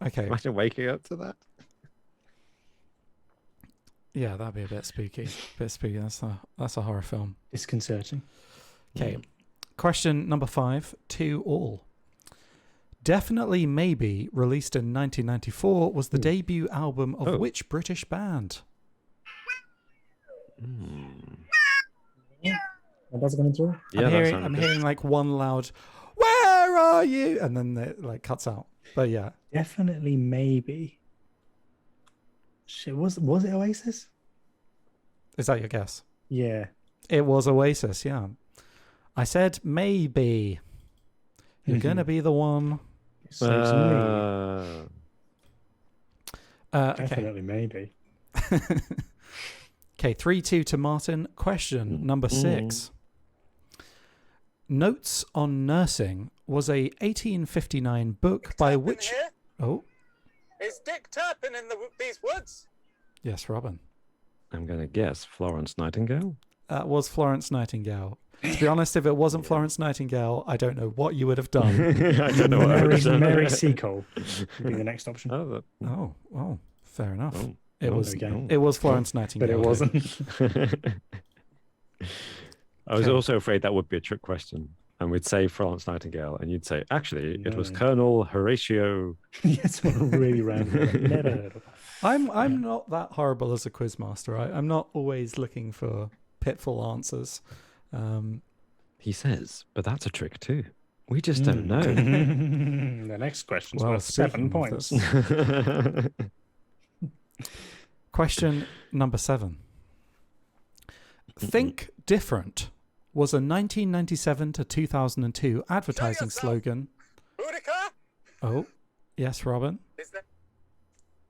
Okay. Imagine waking up to that. Yeah, that'd be a bit spooky. That's a horror film. Disconcerting. Okay. Question number 5, 2-all. Definitely Maybe, released in 1994, was the debut album of which British band? That's going through. Yeah, I'm hearing like one loud, "Where are you?" and then it like cuts out. But yeah, Definitely, maybe. Shit, was it Oasis? is that your guess? Yeah. It was Oasis. Yeah, I said maybe. You're gonna be the one. Saves Uh, Okay. Definitely, maybe. Okay, 3-2 to Martin. Question number 6. Notes on Nursing was a 1859 book by Turpin which... here? Oh, Is Dick Turpin in these woods? yes, Robin. I'm going to guess Florence Nightingale. That was Florence Nightingale. To be honest, if it wasn't Florence Nightingale, I don't know what you would have done. I don't know what I would have Mary done. Seacole would be the next option. Oh, fair enough. Oh, It oh, was there we go. it was Florence Nightingale. But it wasn't. I was Okay. also afraid that would be a trick question. And we'd say Florence Nightingale, and you'd say, actually, it was No. Colonel Horatio. Yes, one really random. I've never heard of. I'm not that horrible as a quizmaster. I'm not always looking for pitfall answers. He says, but that's a trick too. We just don't know. The next question's Well, worth 7 speaking of points. this- Question number 7. Think Different was a 1997 to 2002 advertising yourself. slogan. Boudica? Oh, yes, Robin. Is there...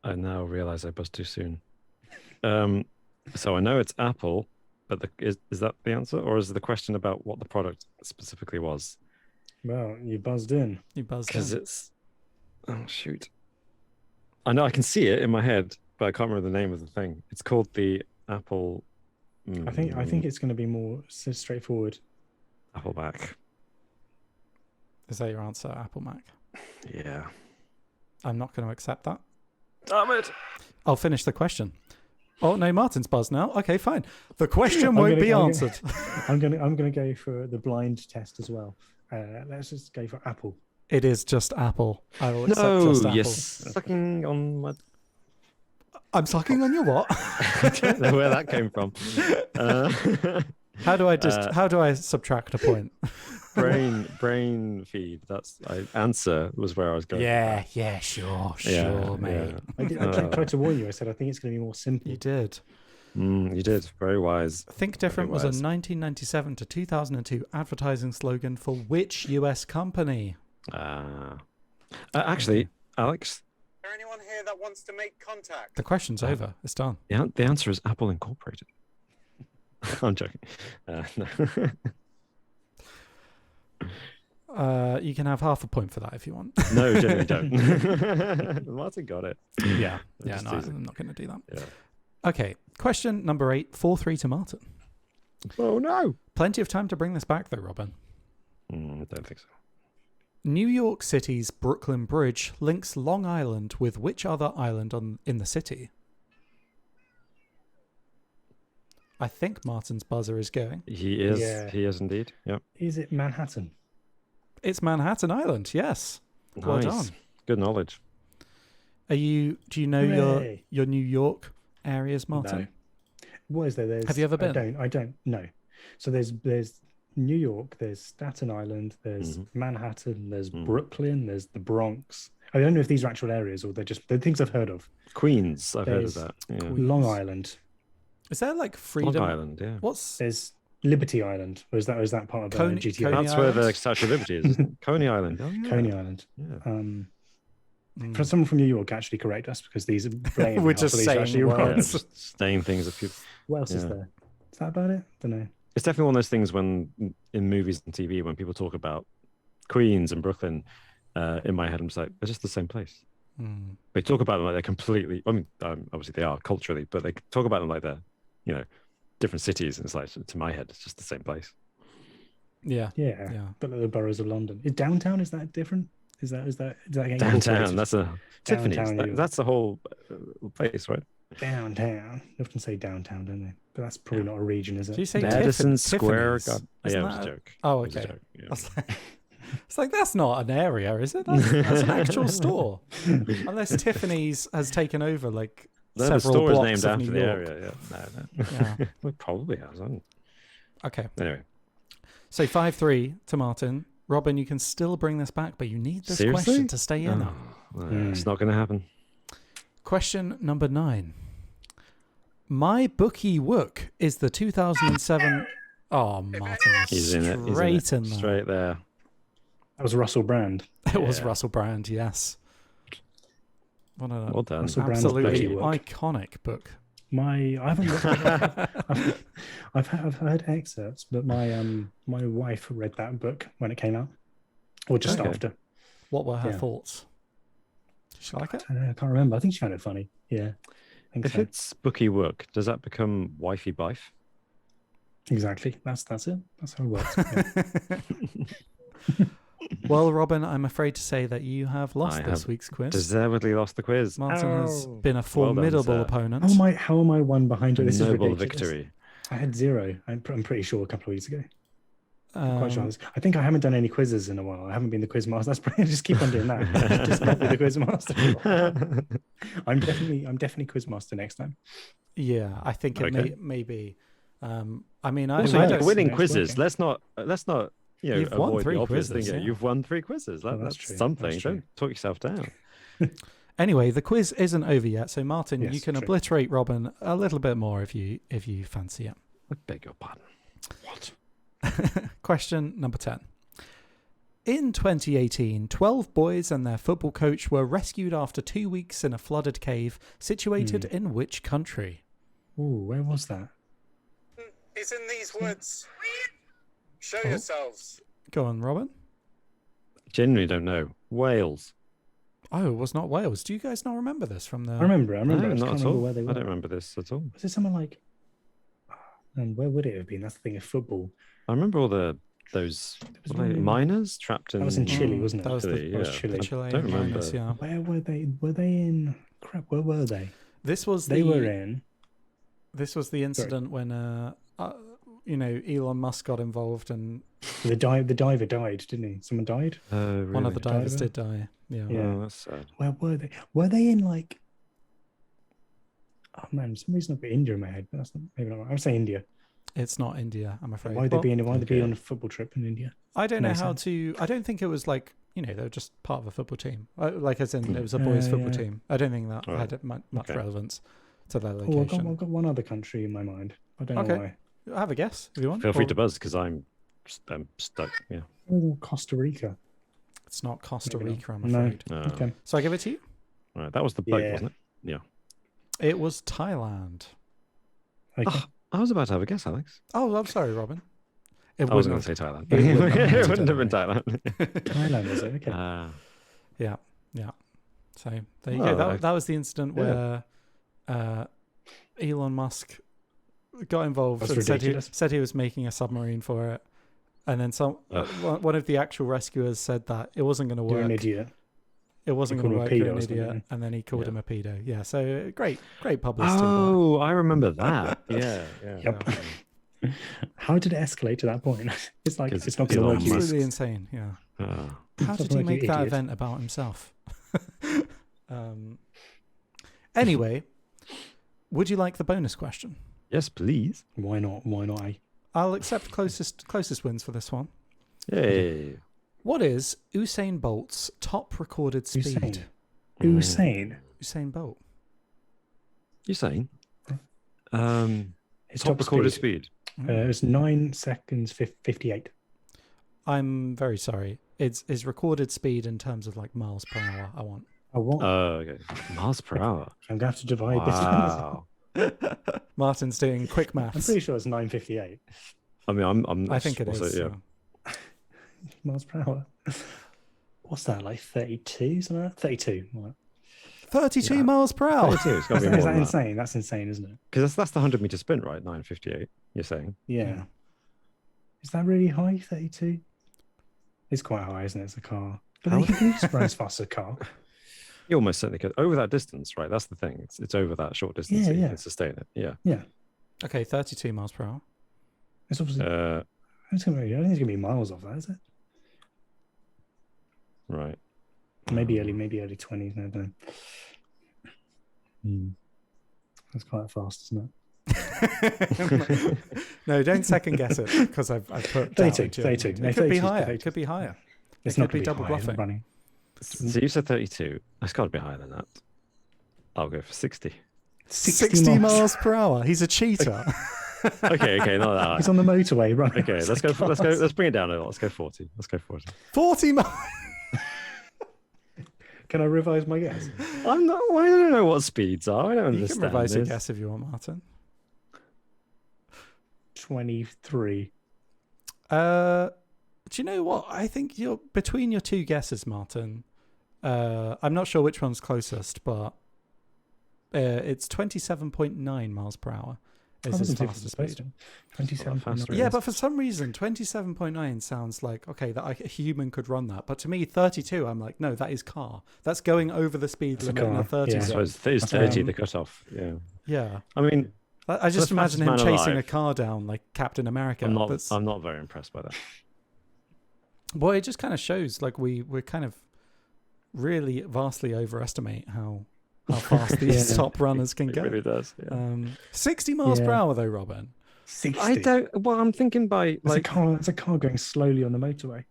I now realize I buzzed too soon. So I know it's Apple, but is that the answer? Or is the question about what the product specifically was? Well, you buzzed in. You buzzed Because in. it's... Oh, shoot. I know I can see it in my head, but I can't remember the name of the thing. It's called the Apple... I think it's going to be more straightforward. Apple Mac. Is that your answer, Apple Mac? Yeah. I'm not going to accept that. Damn it! I'll finish the question. Oh, no, Martin's buzzed now. Okay, fine. The question won't be answered. I'm gonna go for the blind test as well. Let's just go for Apple. It is just Apple. I will accept No, just Apple. you're sucking on my... I'm sucking on your what? I don't know where that came from. How do I subtract a point? brain feed. Answer was where I was going. Yeah, sure, mate. I tried to warn you. I said I think it's going to be more simple. You did. You did. Very wise. Think Different was a wise. 1997 to 2002 advertising slogan for which US company? Actually, Alex, Is there anyone here that wants to make contact? The question's over. It's done. the answer is Apple Incorporated. I'm joking. No. You can have half a point for that if you want. No, generally don't. Martin got it. Yeah, Just no, easy. I'm not going to do that. Yeah. Okay, question number 8, 4-3 to Martin. Oh, no. Plenty of time to bring this back, though, Robin. I don't think so. New York City's Brooklyn Bridge links Long Island with which other island in the city? I think Martin's buzzer is going. He is. Yeah. He is indeed. Yep. Is it Manhattan? It's Manhattan Island, yes. Well Nice. done. Good knowledge. Do you know Hooray. your New York areas, Martin? No. What is there? Have you ever been? I don't know. So there's New York, there's Staten Island, there's Manhattan, there's Brooklyn, there's the Bronx. I don't know if these are actual areas or they're things I've heard of. Queens. I've heard of There's that. Yeah. Long Island. Is there like Freedom? Long Island, yeah. What's There's Liberty Island. Or is that part of Coney- GTA? Coney That's where the Island? Statue of Liberty is, isn't it? Coney Island. Oh, yeah. Coney Island. Yeah. For someone from New York, actually correct us because these are blaming We're how just police are saying actually words. wrong. Yeah, just saying things that people... What else is Yeah. there? Is that about it? Don't know. It's definitely one of those things when in movies and TV, when people talk about Queens and Brooklyn, in my head, I'm just like, they're just the same place. They talk about them like they're completely, I mean, obviously they are culturally, but they talk about them like they're, different cities. And it's like, to my head, it's just the same place. Yeah. Yeah. Yeah. But the boroughs of London. Is downtown, is that different? Is that getting Downtown, incorporated? that's a Tiffany's. Downtown New York. That's the whole place, right? Downtown. They often say downtown, don't they? But that's probably not a region, is it? Do you say Madison Square Tiffany's? Garden. Isn't Yeah, it was a that joke. Oh, It was a okay. joke, yeah. I was like, it's like, that's not an area, is it? That's an actual store. Unless Tiffany's has taken over like several store is blocks named of after New the York. area. Yeah. No. Yeah. It probably has. Okay. Anyway, So 5-3 to Martin. Robin, you can still bring this back, but you need this seriously? question to stay in. It's not going to happen. Question number 9. My Bookie Wook is the 2007... Oh, Martin was He's in it. straight in there. Straight there. That was Russell Brand. It was Yeah. Russell Brand, yes. What an Well done. Russell Brand's absolutely Bookie Wook. iconic book. I haven't looked at it. I've heard excerpts, but my wife read that book when it came out, or just Okay. after. What were her Yeah. thoughts? Did she like it? I don't know, I can't remember. I think she found it funny. Yeah, I think If so. it's Bookie Wook, does that become Wifey Bife? Exactly. That's it. That's how it works. Yeah. Well, Robin, I'm afraid to say that you have lost I this have week's quiz. Deservedly lost the quiz. Martin has Oh. been a formidable sir. opponent. How am I one behind you? A This is noble ridiculous. victory. I had 0. I'm pretty sure a couple of weeks ago. Quite sure. Um, I think I haven't done any quizzes in a while. I haven't been the quiz master. That's probably just keep on doing that. Just not be the quiz master. I'm definitely quiz master next time. yeah, I think it Okay. may be. I mean, Also, I you're don't- winning it's quizzes. working. Let's not You've won avoid 3 the obvious quizzes, thing. yeah. You've won 3 quizzes. Oh, That's true. something. That's true. Don't talk yourself down. Anyway, the quiz isn't over yet, so Martin, you Yes, can true. obliterate Robin a little bit more if you fancy it. I beg your pardon. What? Question number 10. In 2018, 12 boys and their football coach were rescued after 2 weeks in a flooded cave situated in which country? Ooh, where was that? Is in these woods. Show yourselves. Go on, Robin. Genuinely don't know. Wales. Oh, it was not Wales. Do you guys not remember this from the... I remember. I No, just not can't at remember all. where they were. I don't remember this at all. Was it somewhere like? And where would it have been? That's the thing of football. I remember all those was what one were they, in- miners trapped in. That was in Chile, wasn't it? That was the, Chile, that was yeah. Chile. the I Chilean don't remember. miners, yeah. Where were they? Were they in? Crap, where were they? This was They were in. This was the incident when, Elon Musk got involved and The diver died, didn't he? Someone died. Oh, really? one of the divers Diver? did die. Yeah. Yeah. Oh, that's sad. Where were they? Were they in like? Oh man, for some reason I've got India in my head, but that's not, maybe not right. I'm saying India. It's not India, I'm afraid. Why would they Well, be in? Why would they be okay. on a football trip in India? I don't know Makes how sense. to... I don't think it was like, they were just part of a football team. Like as in, it was a boys' football yeah. team. I don't think that Right. had much Okay. relevance to their Oh, location. I've got one other country in my mind. I don't Okay. know why. Have a guess if you want. Feel free Or- to buzz because I'm stuck. Yeah. Oh, Costa Rica. It's not Costa Maybe not. Rica, I'm No. afraid. Okay. So I give it to you. All right. That was the boat, Yeah. wasn't it? It was Thailand. Okay. Oh, I was about to have a guess, Alex. Oh, I'm sorry, Robin. It I was wouldn't going to say Thailand. it would not have It wouldn't have been today. Thailand. Thailand is it? Okay. Yeah. So there you Well, go. I- That was the incident yeah. where Elon Musk got involved That's and ridiculous. said he was making a submarine for it, and then one of the actual rescuers said that it wasn't going to You're an work. idiot. It wasn't You going to called work. him a You're pedo an or something, idiot, yeah. and then he called Yeah. him a pedo. Yeah. So great publicity. Oh, I remember that. Yeah. Yep. How did it escalate to that point? It's like 'Cause it's not going to Elon work. You. Musk- Absolutely insane. Yeah. Ah. How did he like, you make that idiot. event about himself? Anyway, would you like the bonus question? Yes, please. Why not? Why not? I'll accept closest wins for this one. Yay. What is Usain Bolt's top recorded speed? Usain. Usain. Usain Bolt. You're saying? His Top recorded speed. It was 9 seconds 58. I'm very sorry. It's his recorded speed in terms of like miles per hour. I want. Oh, what? Oh, okay. Miles per hour. I'm going to have to divide Wow. Martin's doing quick this. I'm maths. pretty sure it's 958 I mean, I'm. I think it also, is. Yeah. Yeah. miles per hour. What's that, like 32? Something like that? 32. Right. 32 Yeah. miles per hour. 32, it's got to be Is more that than that. insane? That's insane, isn't it? Because that's the 100-meter sprint, right? 9:58. You're saying? Yeah. Is that really high, 32? It's quite high, isn't it? It's a car. But then you can just run as fast as a car. You almost certainly could. Over that distance, right? That's the thing. It's over that short distance that you Yeah. can sustain it. Yeah. Yeah. Okay, 32 miles per hour. It's obviously, I don't think it's going to be miles off that, is it? Right. Maybe early 20s. No, I don't know. That's quite fast, isn't it? No, don't second guess it because I've put 32. down 32. It No, could be 32. higher. It could be higher. It's It not could be going to double be high, bluffing. running. So you said 32. That's got to be higher than that. I'll go for 60. 60 miles per hour. He's a cheater. Okay, not that high. He's on the motorway running. Okay, let's bring it down a little. Let's go 40. 40 miles. Can I revise my guess? I don't know what speeds are. I don't You understand can revise your this. guess if you want, Martin. 23. Do you know what? I think you're between your two guesses, Martin. I'm not sure which one's closest, but it's 27.9 miles per hour is his fastest speed. 27. Yeah, but for some reason, 27.9 sounds like, okay, that a human could run that. But to me, 32, I'm like, no, that is car. That's going over the speed limit in a 30 Yeah. So it's 30 the cutoff. Yeah. Yeah. I mean, I just the imagine him fastest man chasing alive. a car down like Captain America. I'm not very impressed by that. Well, it just kind of shows like we're kind of really vastly overestimate how fast these top runners can It go. really does. Yeah. 60 miles per hour though, Robin. 60. I don't. Well, I'm thinking by like. It's a car going slowly on the motorway.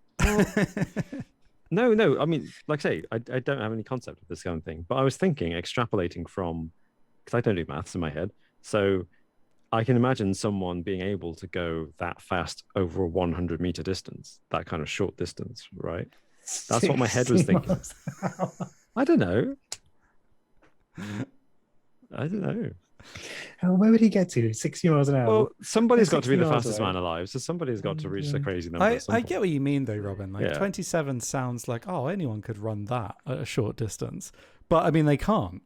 No. I mean, like I say, I don't have any concept of this kind of thing. But I was thinking, extrapolating from, because I don't do maths in my head, so I can imagine someone being able to go that fast over a 100-meter distance, that kind of short distance, right? That's what my head was 60 thinking. miles an hour. I don't know. Where would he get to? 60 miles an hour? Well, somebody's got to be 60 the miles fastest away. man alive, so somebody's got to reach the crazy number. at some I point. get what you mean though, Robin. Like Yeah. 27 sounds like, oh, anyone could run that at a short distance. But I mean, they can't.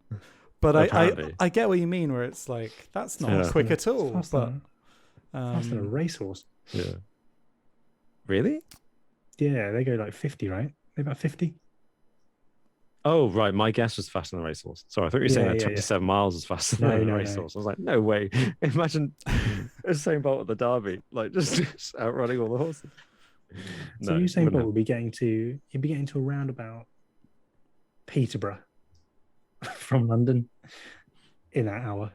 But Apparently. I get what you mean where it's like, that's not Yeah. quick at all. Faster But than a racehorse. Yeah. Really? Yeah, they go like 50, right? They about 50. Oh, right. My guess was faster than a racehorse. Sorry, I thought you were saying that 27 miles is faster No, than a no. racehorse. I was like, no way. Imagine Usain Bolt at the Derby, like just outrunning all the horses. So Usain Bolt would be getting to around about Peterborough from London in that hour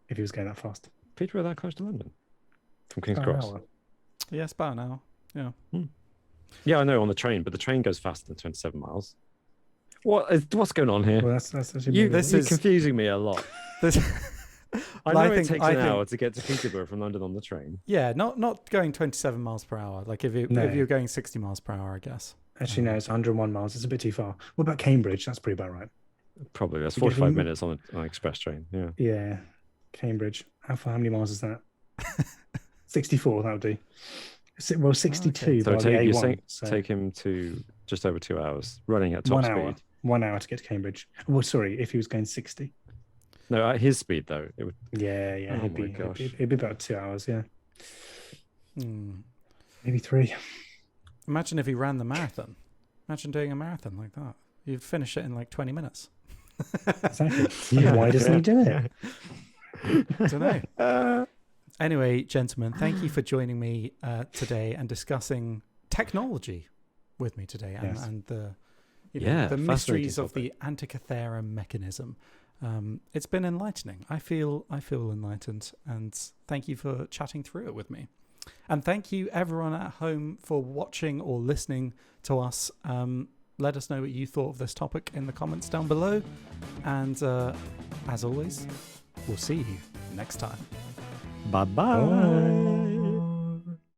if he was going that fast. Peterborough that close to London from King's About an Cross. hour. yeah, it's about an hour. Yeah. Yeah, I know on the train, but the train goes faster than 27 miles. What's going on here? Well, that's actually You're this is- confusing me a lot. This, I know it takes an hour to get to Peterborough from London on the train. yeah, not going 27 miles per hour. Like if you're going 60 miles per hour, I guess. Actually, no, it's 101 miles. It's a bit too far. What about Cambridge? That's pretty about right. Probably that's You get 45 him- minutes on an express train. Yeah. Yeah, Cambridge. How many miles is that? 64. That would do. Well, 62 So by the you're A1. saying So take him to just over 2 hours running at top 1 speed. hour. 1 hour to get to Cambridge. Well, sorry, if he was going 60. No, at his speed though, it would. Yeah, Oh it'd my be, gosh. it'd be about 2 hours. Yeah, Hmm. maybe 3. Imagine if he ran the marathon. Imagine doing a marathon like that. You'd finish it in like 20 minutes. Exactly. Why doesn't he do it? I don't know. Anyway, gentlemen, thank you for joining me today and discussing technology with me today and the the mysteries of the Antikythera Mechanism. It's been enlightening. I feel enlightened, and thank you for chatting through it with me. And thank you everyone at home for watching or listening to us. Let us know what you thought of this topic in the comments down below. And as always, we'll see you next time. Bye-bye.